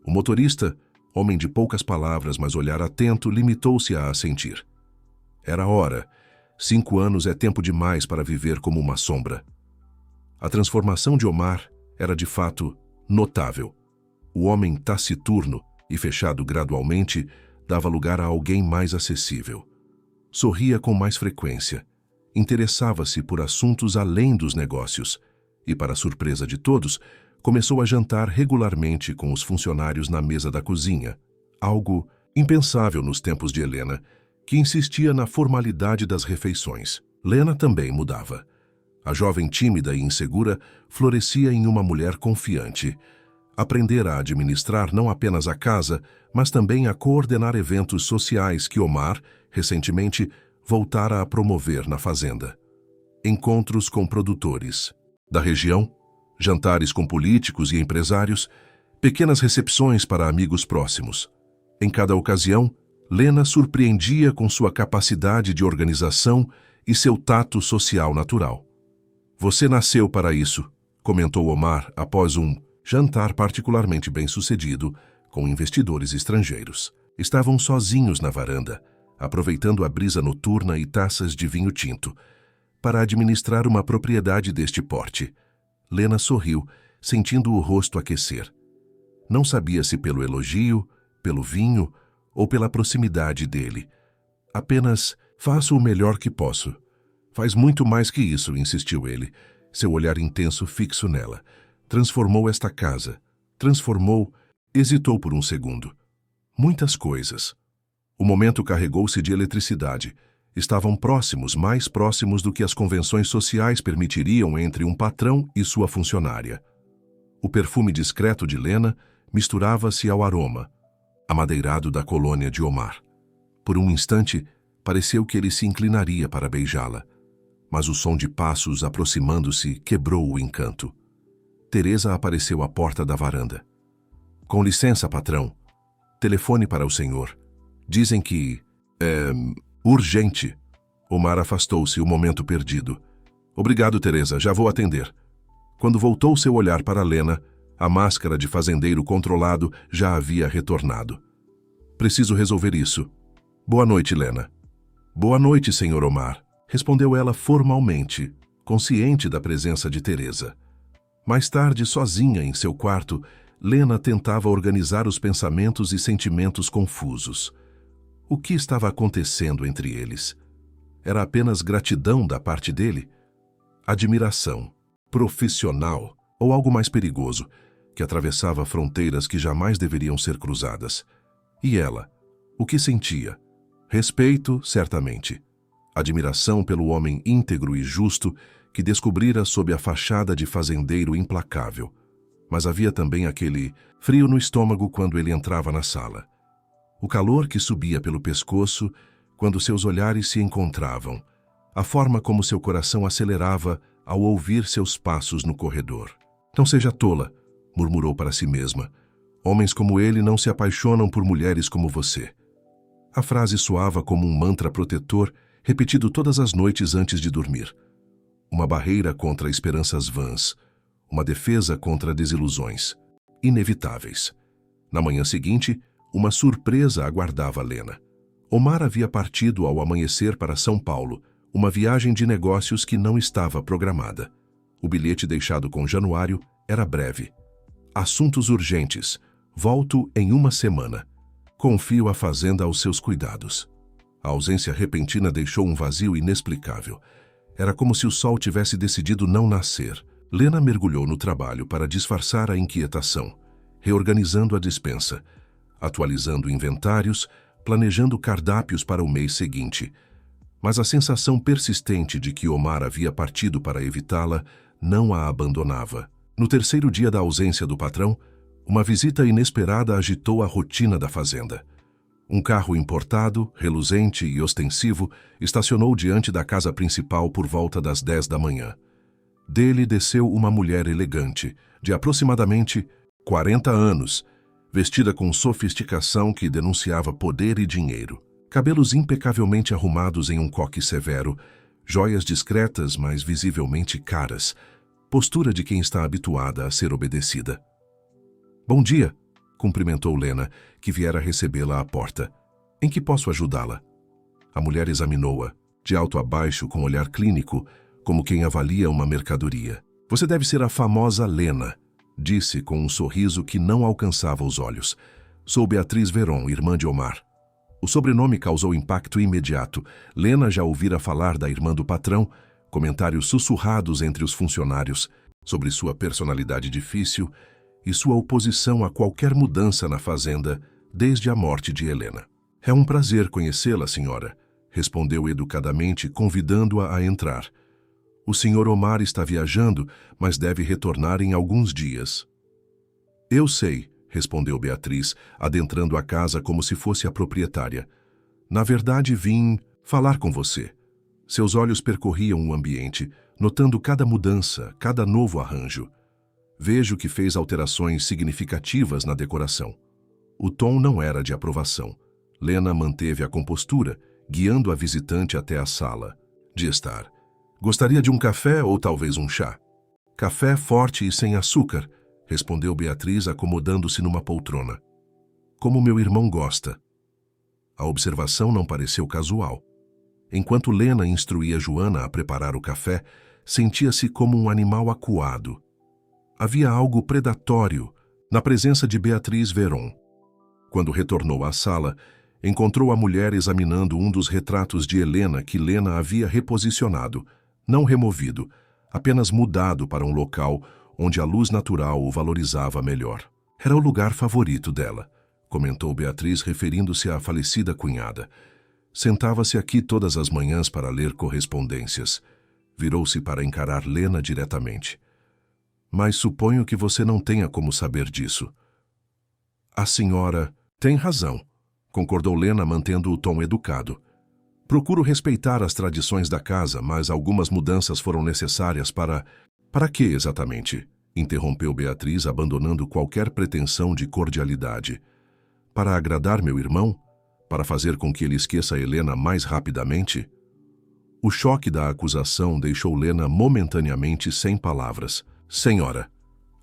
O motorista, homem de poucas palavras, mas olhar atento, limitou-se a assentir. Era hora. 5 anos é tempo demais para viver como uma sombra. A transformação de Omar era de fato notável. O homem taciturno e fechado gradualmente dava lugar a alguém mais acessível. Sorria com mais frequência. Interessava-se por assuntos além dos negócios e, para a surpresa de todos, começou a jantar regularmente com os funcionários na mesa da cozinha, algo impensável nos tempos de Helena, que insistia na formalidade das refeições. Lena também mudava. A jovem tímida e insegura florescia em uma mulher confiante. Aprendera a administrar não apenas a casa, mas também a coordenar eventos sociais que Omar, recentemente, voltara a promover na fazenda. Encontros com produtores da região, jantares com políticos e empresários, pequenas recepções para amigos próximos. Em cada ocasião, Lena surpreendia com sua capacidade de organização e seu tato social natural. "Você nasceu para isso", comentou Omar após um jantar particularmente bem-sucedido com investidores estrangeiros. Estavam sozinhos na varanda, aproveitando a brisa noturna e taças de vinho tinto, para administrar uma propriedade deste porte. Lena sorriu, sentindo o rosto aquecer. Não sabia se pelo elogio, pelo vinho ou pela proximidade dele. "Apenas faço o melhor que posso." "Faz muito mais que isso", insistiu ele, seu olhar intenso fixo nela. "Transformou esta casa. Transformou..." Hesitou por um segundo. "Muitas coisas." O momento carregou-se de eletricidade. Estavam próximos, mais próximos do que as convenções sociais permitiriam entre um patrão e sua funcionária. O perfume discreto de Lena misturava-se ao aroma, amadeirado da colônia de Omar. Por um instante, pareceu que ele se inclinaria para beijá-la, mas o som de passos aproximando-se quebrou o encanto. Teresa apareceu à porta da varanda. Com licença, patrão. Telefone para o senhor. Dizem que... urgente. Omar afastou-se o momento perdido. Obrigado, Teresa, já vou atender. Quando voltou seu olhar para Lena, a máscara de fazendeiro controlado já havia retornado. Preciso resolver isso. Boa noite, Lena. Boa noite, senhor Omar, respondeu ela formalmente, consciente da presença de Teresa. Mais tarde, sozinha em seu quarto, Lena tentava organizar os pensamentos e sentimentos confusos. O que estava acontecendo entre eles? Era apenas gratidão da parte dele? Admiração, profissional ou algo mais perigoso, que atravessava fronteiras que jamais deveriam ser cruzadas? E ela? O que sentia? Respeito, certamente. Admiração pelo homem íntegro e justo que descobrira sob a fachada de fazendeiro implacável. Mas havia também aquele frio no estômago quando ele entrava na sala. O calor que subia pelo pescoço quando seus olhares se encontravam. A forma como seu coração acelerava ao ouvir seus passos no corredor. Não seja tola, murmurou para si mesma. Homens como ele não se apaixonam por mulheres como você. A frase soava como um mantra protetor, repetido todas as noites antes de dormir. Uma barreira contra esperanças vãs. Uma defesa contra desilusões. Inevitáveis. Na manhã seguinte, uma surpresa aguardava Lena. Omar havia partido ao amanhecer para São Paulo, uma viagem de negócios que não estava programada. O bilhete deixado com Januário era breve. Assuntos urgentes. Volto em uma semana. Confio a fazenda aos seus cuidados. A ausência repentina deixou um vazio inexplicável. Era como se o sol tivesse decidido não nascer. Lena mergulhou no trabalho para disfarçar a inquietação, reorganizando a despensa, atualizando inventários, planejando cardápios para o mês seguinte. Mas a sensação persistente de que Omar havia partido para evitá-la não a abandonava. No terceiro dia da ausência do patrão, uma visita inesperada agitou a rotina da fazenda. Um carro importado, reluzente e ostensivo estacionou diante da casa principal por volta das 10 da manhã. Dele desceu uma mulher elegante, de aproximadamente 40 anos, vestida com sofisticação que denunciava poder e dinheiro. Cabelos impecavelmente arrumados em um coque severo, joias discretas, mas visivelmente caras, postura de quem está habituada a ser obedecida. Bom dia, cumprimentou Lena, que viera recebê-la à porta. Em que posso ajudá-la? A mulher examinou-a, de alto a baixo, com olhar clínico, como quem avalia uma mercadoria. Você deve ser a famosa Lena, disse com um sorriso que não alcançava os olhos. Sou Beatriz Veron, irmã de Omar. O sobrenome causou impacto imediato. Lena já ouvira falar da irmã do patrão, comentários sussurrados entre os funcionários sobre sua personalidade difícil e sua oposição a qualquer mudança na fazenda desde a morte de Helena. É um prazer conhecê-la, senhora, respondeu educadamente, convidando-a a entrar. O senhor Omar está viajando, mas deve retornar em alguns dias. Eu sei, respondeu Beatriz, adentrando a casa como se fosse a proprietária. Na verdade, vim falar com você. Seus olhos percorriam o ambiente, notando cada mudança, cada novo arranjo. Vejo que fez alterações significativas na decoração. O tom não era de aprovação. Lena manteve a compostura, guiando a visitante até a sala de estar. Gostaria de um café ou talvez um chá? Café forte e sem açúcar, respondeu Beatriz, acomodando-se numa poltrona. Como meu irmão gosta. A observação não pareceu casual. Enquanto Lena instruía Joana a preparar o café, sentia-se como um animal acuado. Havia algo predatório na presença de Beatriz Veron. Quando retornou à sala, encontrou a mulher examinando um dos retratos de Helena que Lena havia reposicionado, não removido, apenas mudado para um local onde a luz natural o valorizava melhor. Era o lugar favorito dela, comentou Beatriz, referindo-se à falecida cunhada. Sentava-se aqui todas as manhãs para ler correspondências. Virou-se para encarar Lena diretamente. Mas suponho que você não tenha como saber disso. A senhora tem razão, concordou Lena, mantendo o tom educado. Procuro respeitar as tradições da casa, mas algumas mudanças foram necessárias para... Para quê, exatamente? interrompeu Beatriz, abandonando qualquer pretensão de cordialidade. Para agradar meu irmão? Para fazer com que ele esqueça Helena mais rapidamente? O choque da acusação deixou Lena momentaneamente sem palavras. Senhora,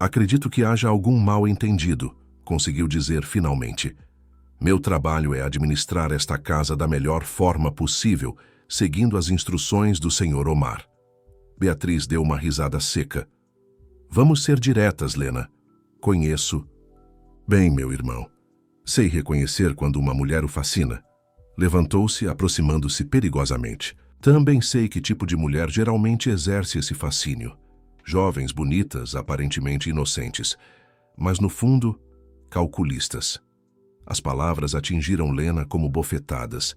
acredito que haja algum mal-entendido, conseguiu dizer finalmente. Meu trabalho é administrar esta casa da melhor forma possível, seguindo as instruções do Sr. Omar. Beatriz deu uma risada seca. Vamos ser diretas, Lena. Conheço. Bem, meu irmão. Sei reconhecer quando uma mulher o fascina. Levantou-se, aproximando-se perigosamente. Também sei que tipo de mulher geralmente exerce esse fascínio. Jovens, bonitas, aparentemente inocentes. Mas, no fundo, calculistas. As palavras atingiram Lena como bofetadas.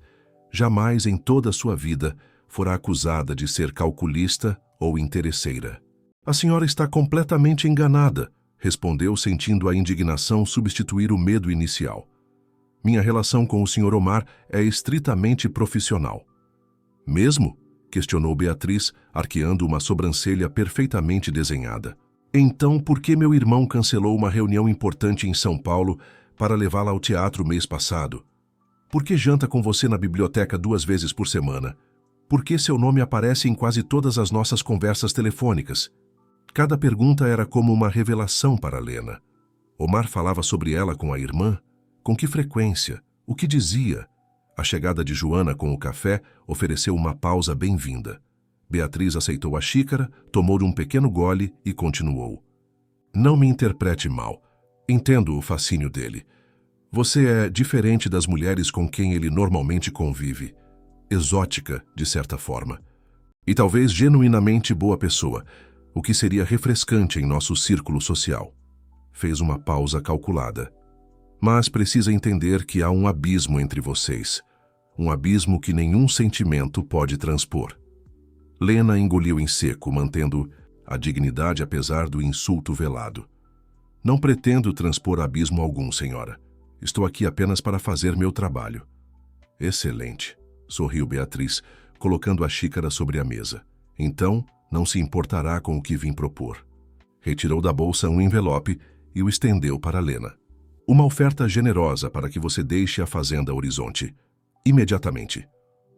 Jamais em toda a sua vida fora acusada de ser calculista ou interesseira. A senhora está completamente enganada, respondeu, sentindo a indignação substituir o medo inicial. Minha relação com o Sr. Omar é estritamente profissional. Mesmo? Questionou Beatriz, arqueando uma sobrancelha perfeitamente desenhada. Então, por que meu irmão cancelou uma reunião importante em São Paulo para levá-la ao teatro mês passado? Por que janta com você na biblioteca 2 vezes por semana? Por que seu nome aparece em quase todas as nossas conversas telefônicas? Cada pergunta era como uma revelação para Lena. Omar falava sobre ela com a irmã? Com que frequência? O que dizia? A chegada de Joana com o café ofereceu uma pausa bem-vinda. Beatriz aceitou a xícara, tomou um pequeno gole e continuou. Não me interprete mal. Entendo o fascínio dele. Você é diferente das mulheres com quem ele normalmente convive. Exótica, de certa forma. E talvez genuinamente boa pessoa, o que seria refrescante em nosso círculo social. Fez uma pausa calculada. Mas precisa entender que há um abismo entre vocês. Um abismo que nenhum sentimento pode transpor. Lena engoliu em seco, mantendo a dignidade apesar do insulto velado. Não pretendo transpor abismo algum, senhora. Estou aqui apenas para fazer meu trabalho. Excelente, sorriu Beatriz, colocando a xícara sobre a mesa. Então, não se importará com o que vim propor. Retirou da bolsa um envelope e o estendeu para Lena. Uma oferta generosa para que você deixe a Fazenda Horizonte. Imediatamente.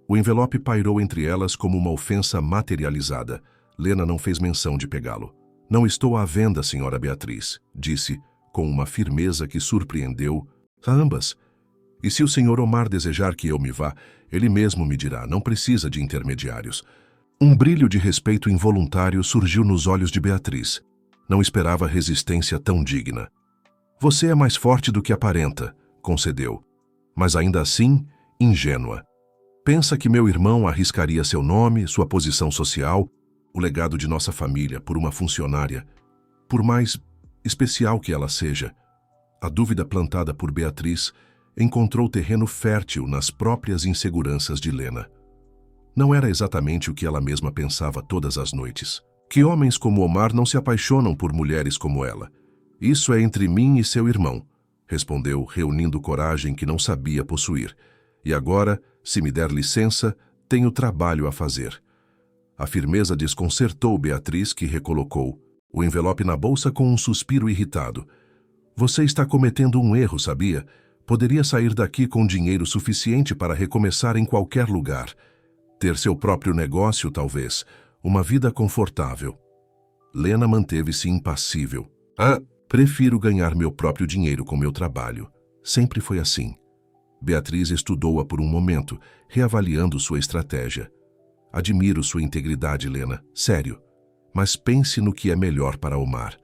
O envelope pairou entre elas como uma ofensa materializada. Lena não fez menção de pegá-lo. Não estou à venda, senhora Beatriz, disse, com uma firmeza que surpreendeu a ambas. E se o senhor Omar desejar que eu me vá, ele mesmo me dirá, não precisa de intermediários. Um brilho de respeito involuntário surgiu nos olhos de Beatriz. Não esperava resistência tão digna. Você é mais forte do que aparenta, concedeu, mas ainda assim, ingênua. Pensa que meu irmão arriscaria seu nome, sua posição social, o legado de nossa família por uma funcionária, por mais especial que ela seja. A dúvida plantada por Beatriz encontrou terreno fértil nas próprias inseguranças de Lena. Não era exatamente o que ela mesma pensava todas as noites. Que homens como Omar não se apaixonam por mulheres como ela. Isso é entre mim e seu irmão, respondeu, reunindo coragem que não sabia possuir. E agora, se me der licença, tenho trabalho a fazer. A firmeza desconcertou Beatriz, que recolocou o envelope na bolsa com um suspiro irritado. Você está cometendo um erro, sabia? Poderia sair daqui com dinheiro suficiente para recomeçar em qualquer lugar. Ter seu próprio negócio, talvez. Uma vida confortável. Lena manteve-se impassível. Prefiro ganhar meu próprio dinheiro com meu trabalho. Sempre foi assim. Beatriz estudou-a por um momento, reavaliando sua estratégia. Admiro sua integridade, Lena. Sério. Mas pense no que é melhor para Omar.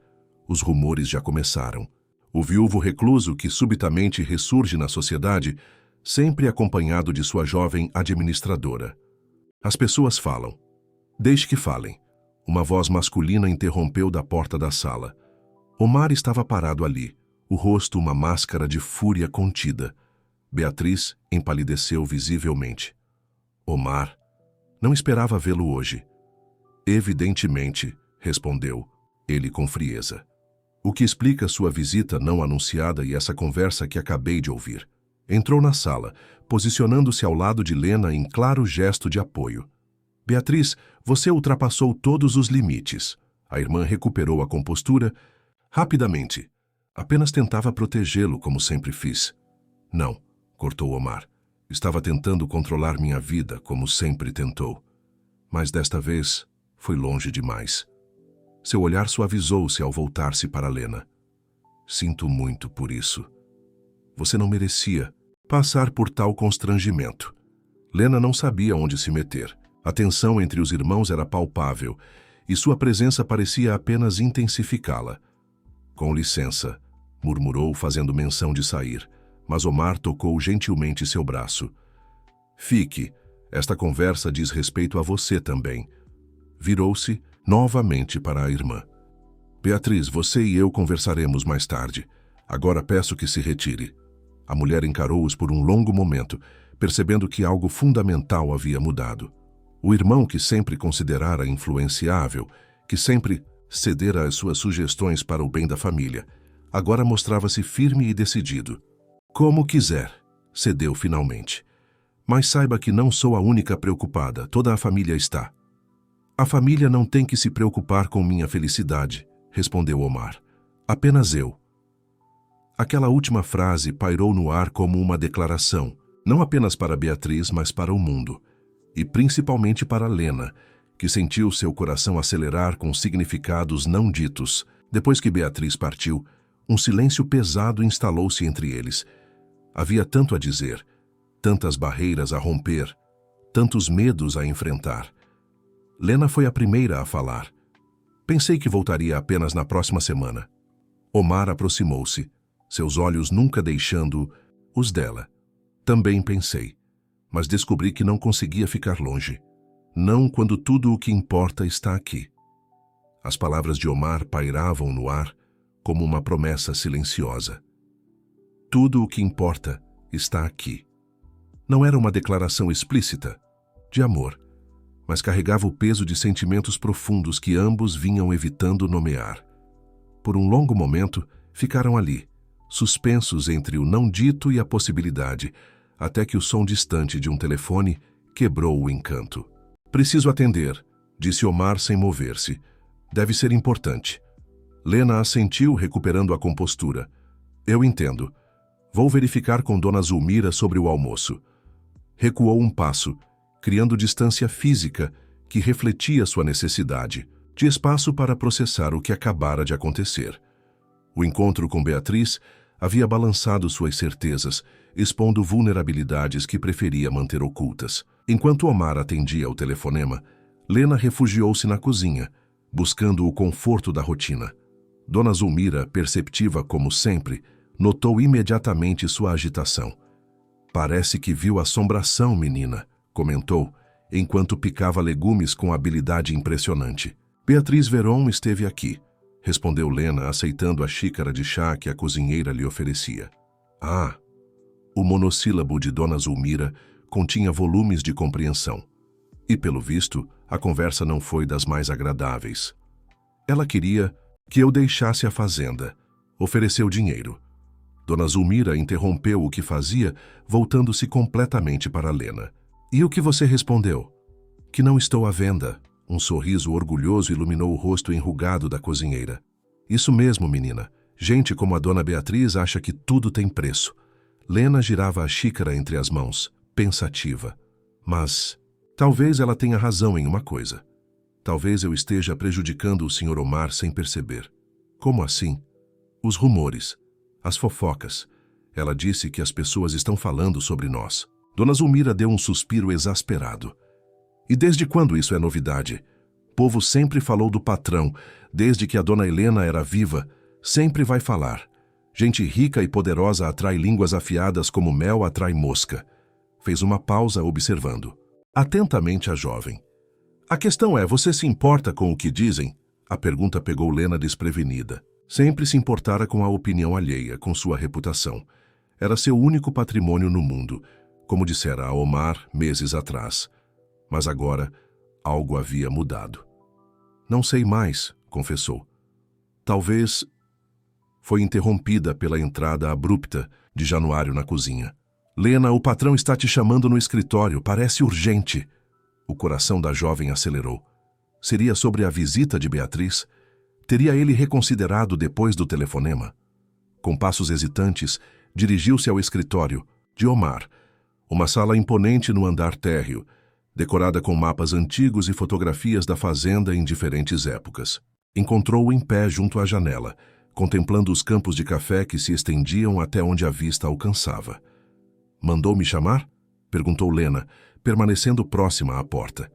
Os rumores já começaram. O viúvo recluso que subitamente ressurge na sociedade, sempre acompanhado de sua jovem administradora. As pessoas falam. Deixe que falem. Uma voz masculina interrompeu da porta da sala. Omar estava parado ali, o rosto uma máscara de fúria contida. Beatriz empalideceu visivelmente. Omar, não esperava vê-lo hoje. Evidentemente, respondeu, ele com frieza. O que explica sua visita não anunciada e essa conversa que acabei de ouvir. Entrou na sala, posicionando-se ao lado de Lena em claro gesto de apoio. Beatriz, você ultrapassou todos os limites. A irmã recuperou a compostura rapidamente. Apenas tentava protegê-lo, como sempre fiz. Não, cortou Omar. Estava tentando controlar minha vida, como sempre tentou. Mas desta vez, foi longe demais. Seu olhar suavizou-se ao voltar-se para Lena. Sinto muito por isso. Você não merecia passar por tal constrangimento. Lena não sabia onde se meter. A tensão entre os irmãos era palpável, e sua presença parecia apenas intensificá-la. Com licença, murmurou, fazendo menção de sair, mas Omar tocou gentilmente seu braço. Fique, esta conversa diz respeito a você também. Virou-se novamente para a irmã. Beatriz, você e eu conversaremos mais tarde. Agora peço que se retire. A mulher encarou-os por um longo momento, percebendo que algo fundamental havia mudado. O irmão, que sempre considerara influenciável, que sempre cedera às suas sugestões para o bem da família, agora mostrava-se firme e decidido. Como quiser, cedeu finalmente. Mas saiba que não sou a única preocupada, toda a família está. A família não tem que se preocupar com minha felicidade, respondeu Omar. Apenas eu. Aquela última frase pairou no ar como uma declaração, não apenas para Beatriz, mas para o mundo. E principalmente para Lena, que sentiu seu coração acelerar com significados não ditos. Depois que Beatriz partiu, um silêncio pesado instalou-se entre eles. Havia tanto a dizer, tantas barreiras a romper, tantos medos a enfrentar. Lena foi a primeira a falar. Pensei que voltaria apenas na próxima semana. Omar aproximou-se, seus olhos nunca deixando os dela. Também pensei, mas descobri que não conseguia ficar longe. Não quando tudo o que importa está aqui. As palavras de Omar pairavam no ar como uma promessa silenciosa. Tudo o que importa está aqui. Não era uma declaração explícita, de amor, mas carregava o peso de sentimentos profundos que ambos vinham evitando nomear. Por um longo momento, ficaram ali, suspensos entre o não dito e a possibilidade, até que o som distante de um telefone quebrou o encanto. Preciso atender, disse Omar sem mover-se. Deve ser importante. Lena assentiu, recuperando a compostura. Eu entendo. Vou verificar com Dona Zulmira sobre o almoço. Recuou um passo, criando distância física que refletia sua necessidade de espaço para processar o que acabara de acontecer. O encontro com Beatriz havia balançado suas certezas, expondo vulnerabilidades que preferia manter ocultas. Enquanto Omar atendia ao telefonema, Lena refugiou-se na cozinha, buscando o conforto da rotina. Dona Zulmira, perceptiva como sempre, notou imediatamente sua agitação. Parece que viu assombração, menina, comentou, enquanto picava legumes com habilidade impressionante. Beatriz Veron esteve aqui, respondeu Lena, aceitando a xícara de chá que a cozinheira lhe oferecia. Ah! O monossílabo de Dona Zulmira continha volumes de compreensão. E, pelo visto, a conversa não foi das mais agradáveis. Ela queria que eu deixasse a fazenda. Ofereceu dinheiro. Dona Zulmira interrompeu o que fazia, voltando-se completamente para Lena. E o que você respondeu? Que não estou à venda. Um sorriso orgulhoso iluminou o rosto enrugado da cozinheira. Isso mesmo, menina. Gente como a Dona Beatriz acha que tudo tem preço. Lena girava a xícara entre as mãos, pensativa. Mas talvez ela tenha razão em uma coisa. Talvez eu esteja prejudicando o Sr. Omar sem perceber. Como assim? Os rumores, as fofocas. Ela disse que as pessoas estão falando sobre nós. Dona Zulmira deu um suspiro exasperado. E desde quando isso é novidade? O povo sempre falou do patrão, desde que a Dona Helena era viva, sempre vai falar. Gente rica e poderosa atrai línguas afiadas como mel atrai mosca. Fez uma pausa observando atentamente a jovem. A questão é, você se importa com o que dizem? A pergunta pegou Lena desprevenida. Sempre se importara com a opinião alheia, com sua reputação. Era seu único patrimônio no mundo, como dissera a Omar meses atrás. Mas agora, algo havia mudado. Não sei mais, confessou. Talvez... Foi interrompida pela entrada abrupta de Januário na cozinha. Lena, o patrão está te chamando no escritório, parece urgente. O coração da jovem acelerou. Seria sobre a visita de Beatriz? Teria ele reconsiderado depois do telefonema? Com passos hesitantes, dirigiu-se ao escritório de Omar, uma sala imponente no andar térreo, decorada com mapas antigos e fotografias da fazenda em diferentes épocas. Encontrou-o em pé junto à janela, contemplando os campos de café que se estendiam até onde a vista alcançava. "Mandou-me chamar?" perguntou Lena, permanecendo próxima à porta.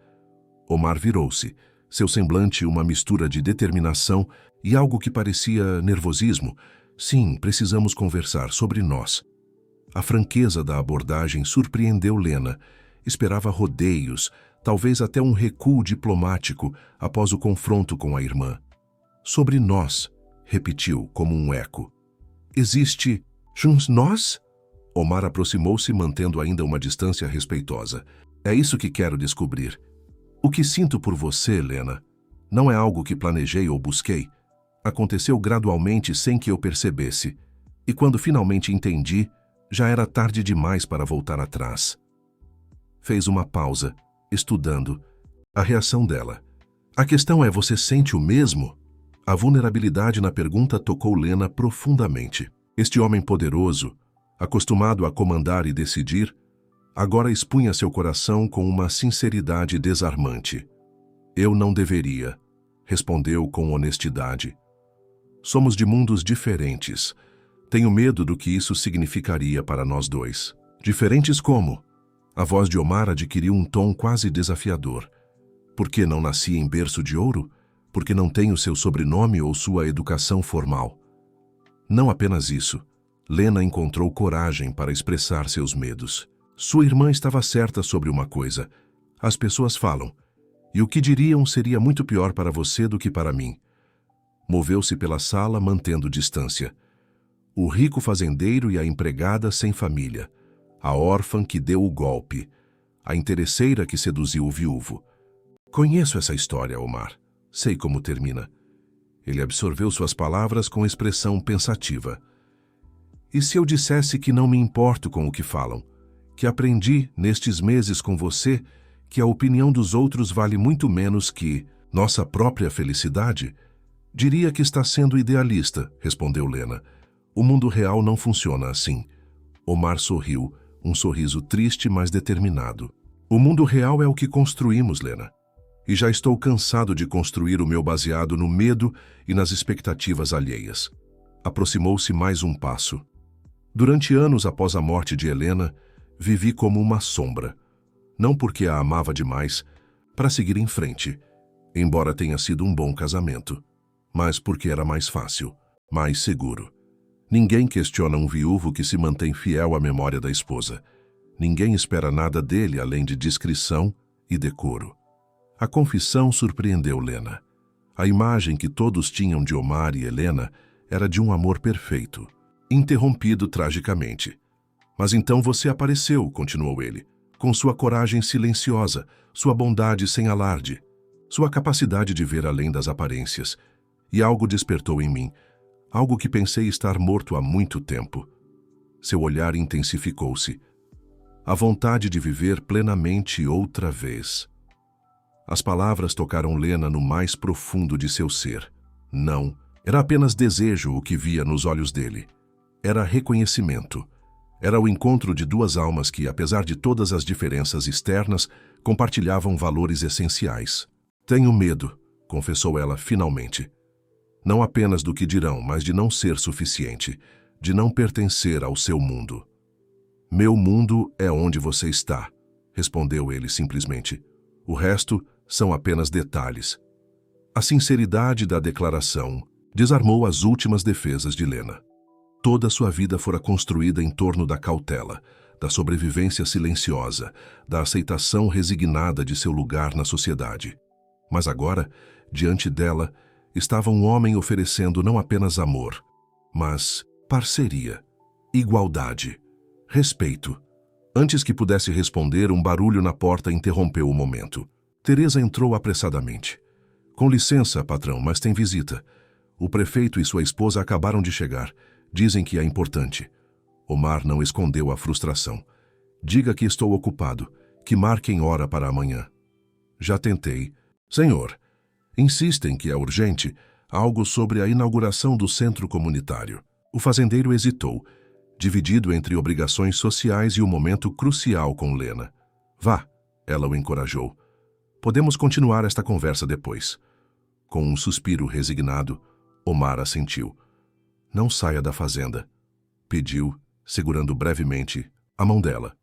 Omar virou-se, seu semblante uma mistura de determinação e algo que parecia nervosismo. "Sim, precisamos conversar sobre nós." A franqueza da abordagem surpreendeu Lena. Esperava rodeios, talvez até um recuo diplomático após o confronto com a irmã. "Sobre nós", repetiu como um eco. "Existe nós?" Omar aproximou-se, mantendo ainda uma distância respeitosa. "É isso que quero descobrir. O que sinto por você, Lena, não é algo que planejei ou busquei. Aconteceu gradualmente sem que eu percebesse. E quando finalmente entendi, já era tarde demais para voltar atrás." Fez uma pausa, estudando a reação dela. "A questão é, você sente o mesmo?" A vulnerabilidade na pergunta tocou Lena profundamente. Este homem poderoso, acostumado a comandar e decidir, agora expunha seu coração com uma sinceridade desarmante. "Eu não deveria", respondeu com honestidade. "Somos de mundos diferentes. Tenho medo do que isso significaria para nós dois." "Diferentes como?" A voz de Omar adquiriu um tom quase desafiador. "Por que não nasci em berço de ouro? Porque não tenho seu sobrenome ou sua educação formal?" Não apenas isso. Lena encontrou coragem para expressar seus medos. Sua irmã estava certa sobre uma coisa. As pessoas falam. E o que diriam seria muito pior para você do que para mim. Moveu-se pela sala, mantendo distância. O rico fazendeiro e a empregada sem família. A órfã que deu o golpe. A interesseira que seduziu o viúvo. "Conheço essa história, Omar. Sei como termina." Ele absorveu suas palavras com expressão pensativa. "E se eu dissesse que não me importo com o que falam? Que aprendi, nestes meses com você, que a opinião dos outros vale muito menos que nossa própria felicidade?" "Diria que está sendo idealista", respondeu Lena. "O mundo real não funciona assim." Omar sorriu, um sorriso triste, mas determinado. "O mundo real é o que construímos, Lena. E já estou cansado de construir o meu baseado no medo e nas expectativas alheias." Aproximou-se mais um passo. "Durante anos após a morte de Helena, vivi como uma sombra. Não porque a amava demais, para seguir em frente, embora tenha sido um bom casamento, mas porque era mais fácil, mais seguro. Ninguém questiona um viúvo que se mantém fiel à memória da esposa. Ninguém espera nada dele além de discrição e decoro." A confissão surpreendeu Lena. A imagem que todos tinham de Omar e Helena era de um amor perfeito, interrompido tragicamente. "Mas então você apareceu", continuou ele, "com sua coragem silenciosa, sua bondade sem alarde, sua capacidade de ver além das aparências. E algo despertou em mim, algo que pensei estar morto há muito tempo." Seu olhar intensificou-se. A vontade de viver plenamente outra vez. As palavras tocaram Lena no mais profundo de seu ser. Não, era apenas desejo o que via nos olhos dele. Era reconhecimento. Era o encontro de duas almas que, apesar de todas as diferenças externas, compartilhavam valores essenciais. "Tenho medo", confessou ela finalmente. "Não apenas do que dirão, mas de não ser suficiente, de não pertencer ao seu mundo." "Meu mundo é onde você está", respondeu ele simplesmente. "O resto são apenas detalhes." A sinceridade da declaração desarmou as últimas defesas de Lena. Toda sua vida fora construída em torno da cautela, da sobrevivência silenciosa, da aceitação resignada de seu lugar na sociedade. Mas agora, diante dela, estava um homem oferecendo não apenas amor, mas parceria, igualdade, respeito. Antes que pudesse responder, um barulho na porta interrompeu o momento. Teresa entrou apressadamente. "Com licença, patrão, mas tem visita. O prefeito e sua esposa acabaram de chegar. Dizem que é importante." Omar não escondeu a frustração. "Diga que estou ocupado, que marquem hora para amanhã." "Já tentei." "Senhor, insistem que é urgente. algo sobre a inauguração do centro comunitário. O fazendeiro hesitou, dividido entre obrigações sociais e o momento crucial com Lena. Vá, ela o encorajou. Podemos continuar esta conversa depois. Com um suspiro resignado, Omar assentiu. Não saia da fazenda, pediu, segurando brevemente a mão dela.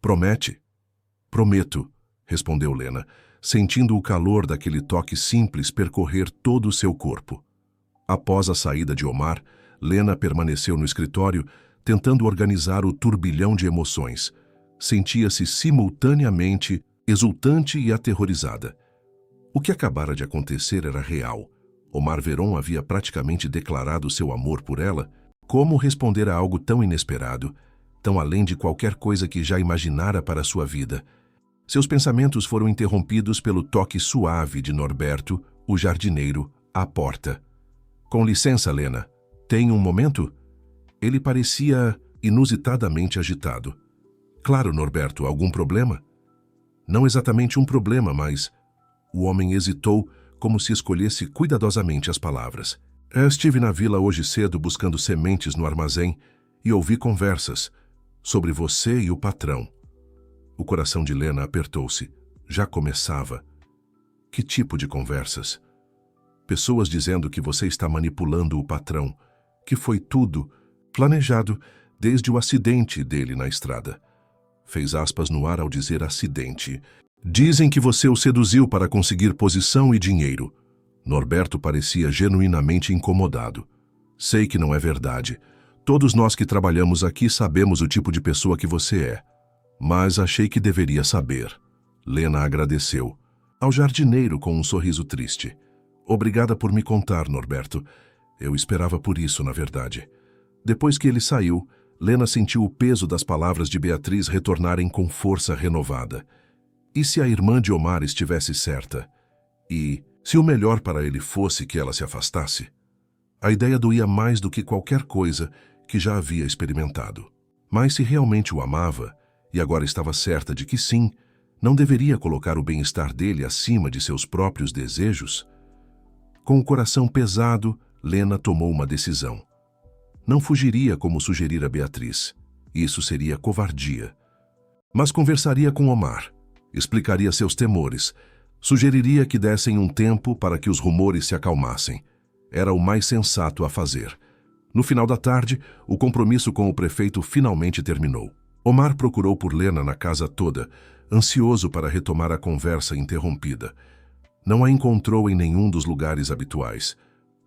Promete? Prometo, respondeu Lena, sentindo o calor daquele toque simples percorrer todo o seu corpo. Após a saída de Omar, Lena permaneceu no escritório, tentando organizar o turbilhão de emoções. Sentia-se simultaneamente exultante e aterrorizada. O que acabara de acontecer era real. Omar Veron havia praticamente declarado seu amor por ela. Como responder a algo tão inesperado, tão além de qualquer coisa que já imaginara para sua vida? Seus pensamentos foram interrompidos pelo toque suave de Norberto, o jardineiro, à porta. Com licença, Lena. Tem um momento? Ele parecia inusitadamente agitado. Claro, Norberto, algum problema? Não exatamente um problema, mas... O homem hesitou, como se escolhesse cuidadosamente as palavras. Estive na vila hoje cedo buscando sementes no armazém e ouvi conversas sobre você e o patrão. O coração de Lena apertou-se. Já começava. Que tipo de conversas? Pessoas dizendo que você está manipulando o patrão, que foi tudo planejado desde o acidente dele na estrada. Fez aspas no ar ao dizer acidente. Dizem que você o seduziu para conseguir posição e dinheiro. Norberto parecia genuinamente incomodado. Sei que não é verdade. Todos nós que trabalhamos aqui sabemos o tipo de pessoa que você é. Mas achei que deveria saber. Lena agradeceu. Ao jardineiro com um sorriso triste. Obrigada por me contar, Norberto. Eu esperava por isso, na verdade. Depois que ele saiu, Lena sentiu o peso das palavras de Beatriz retornarem com força renovada. E se a irmã de Omar estivesse certa? E se o melhor para ele fosse que ela se afastasse? A ideia doía mais do que qualquer coisa que já havia experimentado. Mas se realmente o amava, e agora estava certa de que sim, não deveria colocar o bem-estar dele acima de seus próprios desejos? Com o coração pesado, Lena tomou uma decisão. Não fugiria como sugerira Beatriz. Isso seria covardia. Mas conversaria com Omar. Explicaria seus temores. Sugeriria que dessem um tempo para que os rumores se acalmassem. Era o mais sensato a fazer. No final da tarde, o compromisso com o prefeito finalmente terminou. Omar procurou por Lena na casa toda, ansioso para retomar a conversa interrompida. Não a encontrou em nenhum dos lugares habituais.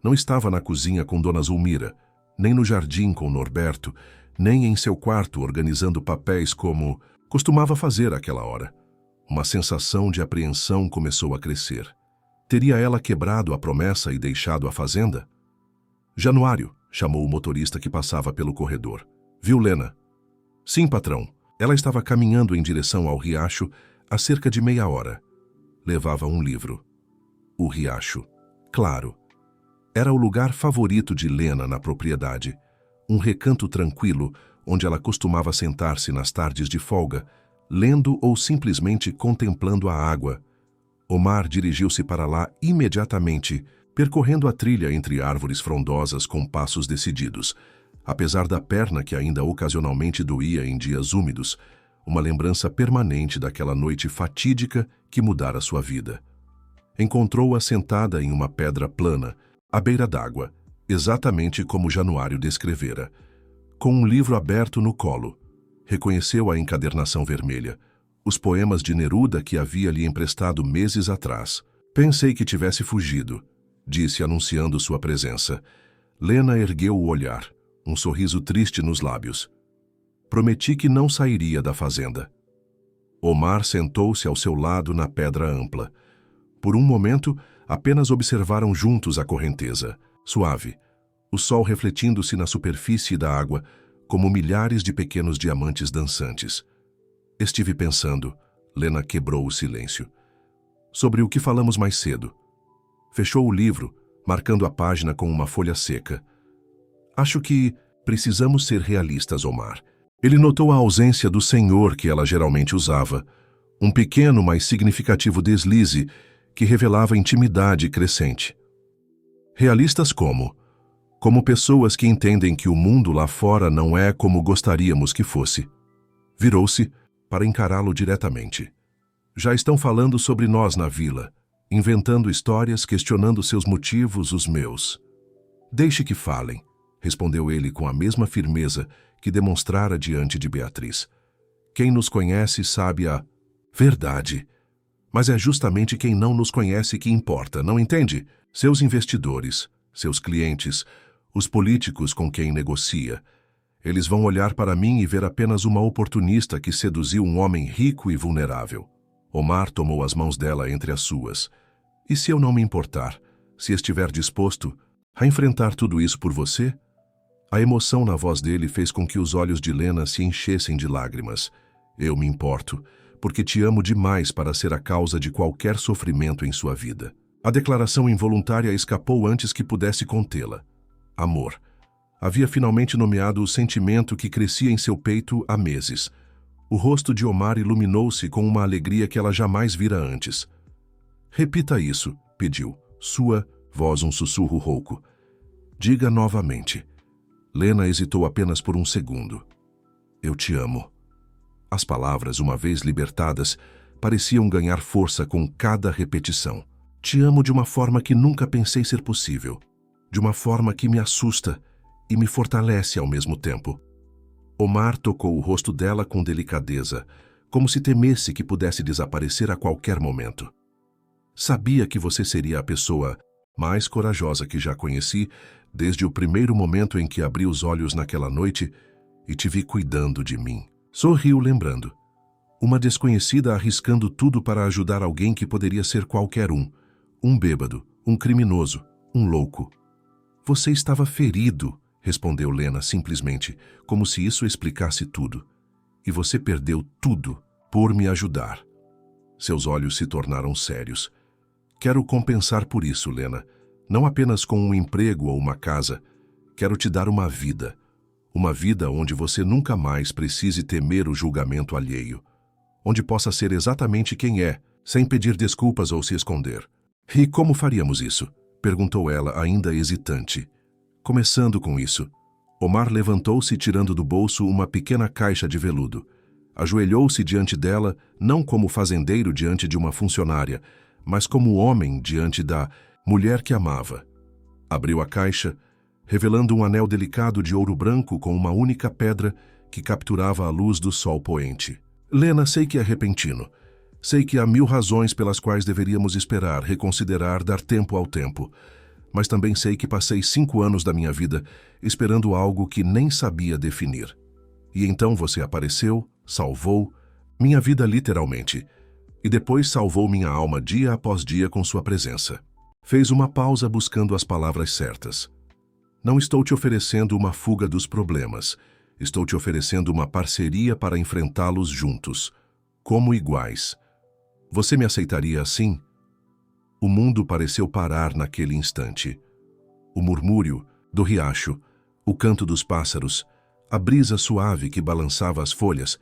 Não estava na cozinha com Dona Zulmira, nem no jardim com Norberto, nem em seu quarto organizando papéis como costumava fazer àquela hora. Uma sensação de apreensão começou a crescer. Teria ela quebrado a promessa e deixado a fazenda? Januário, chamou o motorista que passava pelo corredor. Viu Lena? Sim, patrão. Ela estava caminhando em direção ao riacho há cerca de meia hora. Levava um livro. O riacho. Claro. Era o lugar favorito de Lena na propriedade. Um recanto tranquilo onde ela costumava sentar-se nas tardes de folga, lendo ou simplesmente contemplando a água. Omar dirigiu-se para lá imediatamente, percorrendo a trilha entre árvores frondosas com passos decididos. Apesar da perna que ainda ocasionalmente doía em dias úmidos, uma lembrança permanente daquela noite fatídica que mudara sua vida. Encontrou-a sentada em uma pedra plana, à beira d'água, exatamente como Januário descrevera, com um livro aberto no colo. Reconheceu a encadernação vermelha, os poemas de Neruda que havia lhe emprestado meses atrás. Pensei que tivesse fugido, disse anunciando sua presença. Lena ergueu o olhar, um sorriso triste nos lábios. Prometi que não sairia da fazenda. Omar sentou-se ao seu lado na pedra ampla. Por um momento, apenas observaram juntos a correnteza, suave, o sol refletindo-se na superfície da água, como milhares de pequenos diamantes dançantes. Estive pensando, Lena quebrou o silêncio. Sobre o que falamos mais cedo. Fechou o livro, marcando a página com uma folha seca. Acho que precisamos ser realistas, Omar. Ele notou a ausência do senhor que ela geralmente usava. Um pequeno, mas significativo deslize que revelava intimidade crescente. Realistas como? Como pessoas que entendem que o mundo lá fora não é como gostaríamos que fosse. Virou-se para encará-lo diretamente. Já estão falando sobre nós na vila, inventando histórias, questionando seus motivos, os meus. Deixe que falem, respondeu ele com a mesma firmeza que demonstrara diante de Beatriz. Quem nos conhece sabe a verdade. Mas é justamente quem não nos conhece que importa, não entende? Seus investidores, seus clientes, os políticos com quem negocia. Eles vão olhar para mim e ver apenas uma oportunista que seduziu um homem rico e vulnerável. Omar tomou as mãos dela entre as suas. E se eu não me importar, se estiver disposto a enfrentar tudo isso por você? A emoção na voz dele fez com que os olhos de Lena se enchessem de lágrimas. Eu me importo, porque te amo demais para ser a causa de qualquer sofrimento em sua vida. A declaração involuntária escapou antes que pudesse contê-la. Amor. Havia finalmente nomeado o sentimento que crescia em seu peito há meses. O rosto de Omar iluminou-se com uma alegria que ela jamais vira antes. Repita isso, pediu, sua voz um sussurro rouco. Diga novamente. Lena hesitou apenas por um segundo. Eu te amo. As palavras, uma vez libertadas, pareciam ganhar força com cada repetição. Te amo de uma forma que nunca pensei ser possível. De uma forma que me assusta e me fortalece ao mesmo tempo. Omar tocou o rosto dela com delicadeza, como se temesse que pudesse desaparecer a qualquer momento. Sabia que você seria a pessoa mais corajosa que já conheci desde o primeiro momento em que abri os olhos naquela noite e te vi cuidando de mim. Sorriu lembrando. Uma desconhecida arriscando tudo para ajudar alguém que poderia ser qualquer um. Um bêbado, um criminoso, um louco. Você estava ferido, respondeu Lena simplesmente, como se isso explicasse tudo. E você perdeu tudo por me ajudar. Seus olhos se tornaram sérios. Quero compensar por isso, Lena. Não apenas com um emprego ou uma casa. Quero te dar uma vida. Uma vida onde você nunca mais precise temer o julgamento alheio. Onde possa ser exatamente quem é, sem pedir desculpas ou se esconder. E como faríamos isso? Perguntou ela, ainda hesitante. Começando com isso. Omar levantou-se tirando do bolso uma pequena caixa de veludo. Ajoelhou-se diante dela, não como fazendeiro diante de uma funcionária, mas como homem diante da mulher que amava. Abriu a caixa, revelando um anel delicado de ouro branco com uma única pedra que capturava a luz do sol poente. Lena, sei que é repentino. Sei que há 1000 razões pelas quais deveríamos esperar, reconsiderar, dar tempo ao tempo. Mas também sei que passei 5 anos da minha vida esperando algo que nem sabia definir. E então você apareceu, salvou minha vida literalmente, e depois salvou minha alma dia após dia com sua presença. Fez uma pausa buscando as palavras certas. Não estou te oferecendo uma fuga dos problemas. Estou te oferecendo uma parceria para enfrentá-los juntos, como iguais. Você me aceitaria assim? O mundo pareceu parar naquele instante. O murmúrio do riacho, o canto dos pássaros, a brisa suave que balançava as folhas,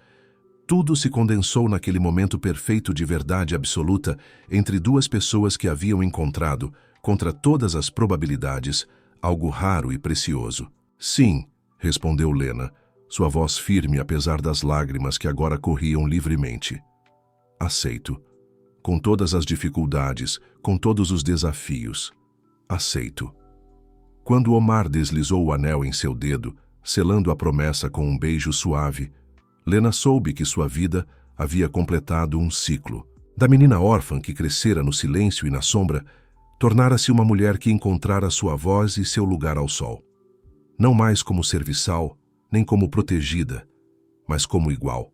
tudo se condensou naquele momento perfeito de verdade absoluta entre duas pessoas que haviam encontrado, contra todas as probabilidades, algo raro e precioso. Sim, respondeu Lena, sua voz firme apesar das lágrimas que agora corriam livremente. Aceito. Com todas as dificuldades, com todos os desafios. Aceito. Quando Omar deslizou o anel em seu dedo, selando a promessa com um beijo suave, Lena soube que sua vida havia completado um ciclo. Da menina órfã que crescera no silêncio e na sombra, tornara-se uma mulher que encontrara sua voz e seu lugar ao sol. Não mais como serviçal, nem como protegida, mas como igual,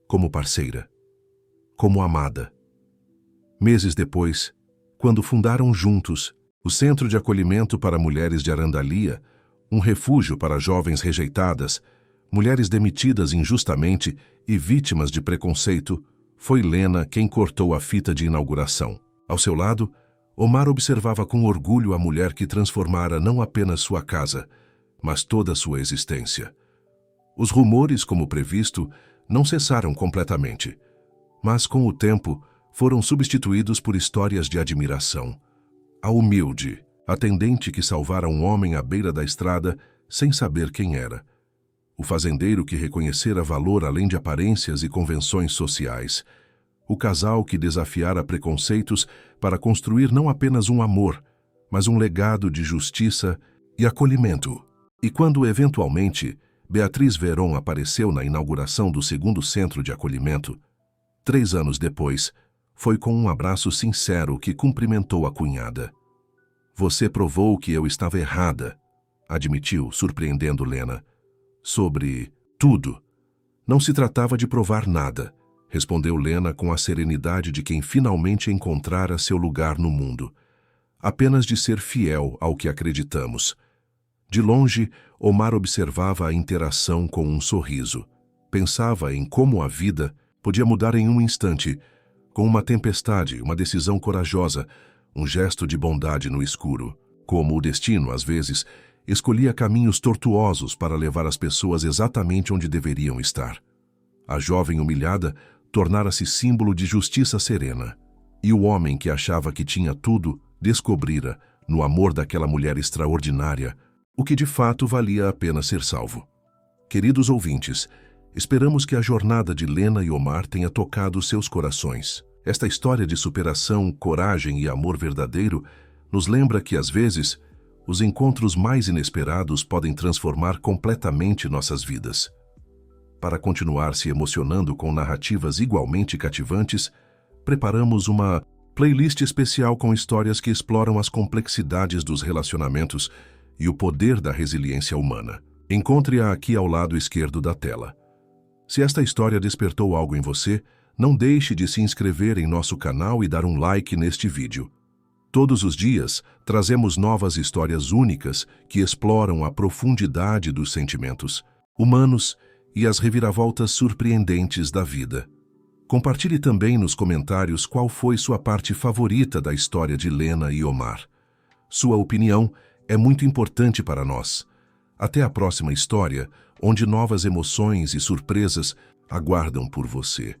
como parceira, como amada. Meses depois, quando fundaram juntos o Centro de Acolhimento para Mulheres de Arandalia, um refúgio para jovens rejeitadas, mulheres demitidas injustamente e vítimas de preconceito, foi Lena quem cortou a fita de inauguração. Ao seu lado, Omar observava com orgulho a mulher que transformara não apenas sua casa, mas toda a sua existência. Os rumores, como previsto, não cessaram completamente, mas com o tempo foram substituídos por histórias de admiração. A humilde, Atendente que salvara um homem à beira da estrada sem saber quem era. O fazendeiro que reconhecera valor além de aparências e convenções sociais. O casal que desafiara preconceitos para construir não apenas um amor, mas um legado de justiça e acolhimento. E quando, eventualmente, Beatriz Veron apareceu na inauguração do segundo centro de acolhimento, 3 anos depois, foi com um abraço sincero que cumprimentou a cunhada. Você provou que eu estava errada, admitiu, surpreendendo Lena. Sobre tudo. Não se tratava de provar nada, respondeu Lena com a serenidade de quem finalmente encontrara seu lugar no mundo. Apenas de ser fiel ao que acreditamos. De longe, Omar observava a interação com um sorriso. Pensava em como a vida podia mudar em um instante, com uma tempestade, uma decisão corajosa, um gesto de bondade no escuro. Como o destino, às vezes, escolhia caminhos tortuosos para levar as pessoas exatamente onde deveriam estar. A jovem humilhada tornara-se símbolo de justiça serena. E o homem que achava que tinha tudo, descobrira, no amor daquela mulher extraordinária, o que de fato valia a pena ser salvo. Queridos ouvintes, esperamos que a jornada de Lena e Omar tenha tocado seus corações. Esta história de superação, coragem e amor verdadeiro nos lembra que, às vezes, os encontros mais inesperados podem transformar completamente nossas vidas. Para continuar se emocionando com narrativas igualmente cativantes, preparamos uma playlist especial com histórias que exploram as complexidades dos relacionamentos e o poder da resiliência humana. Encontre-a aqui ao lado esquerdo da tela. Se esta história despertou algo em você, não deixe de se inscrever em nosso canal e dar um like neste vídeo. Todos os dias, trazemos novas histórias únicas que exploram a profundidade dos sentimentos humanos e as reviravoltas surpreendentes da vida. Compartilhe também nos comentários qual foi sua parte favorita da história de Lena e Omar. Sua opinião é muito importante para nós. Até a próxima história, onde novas emoções e surpresas aguardam por você.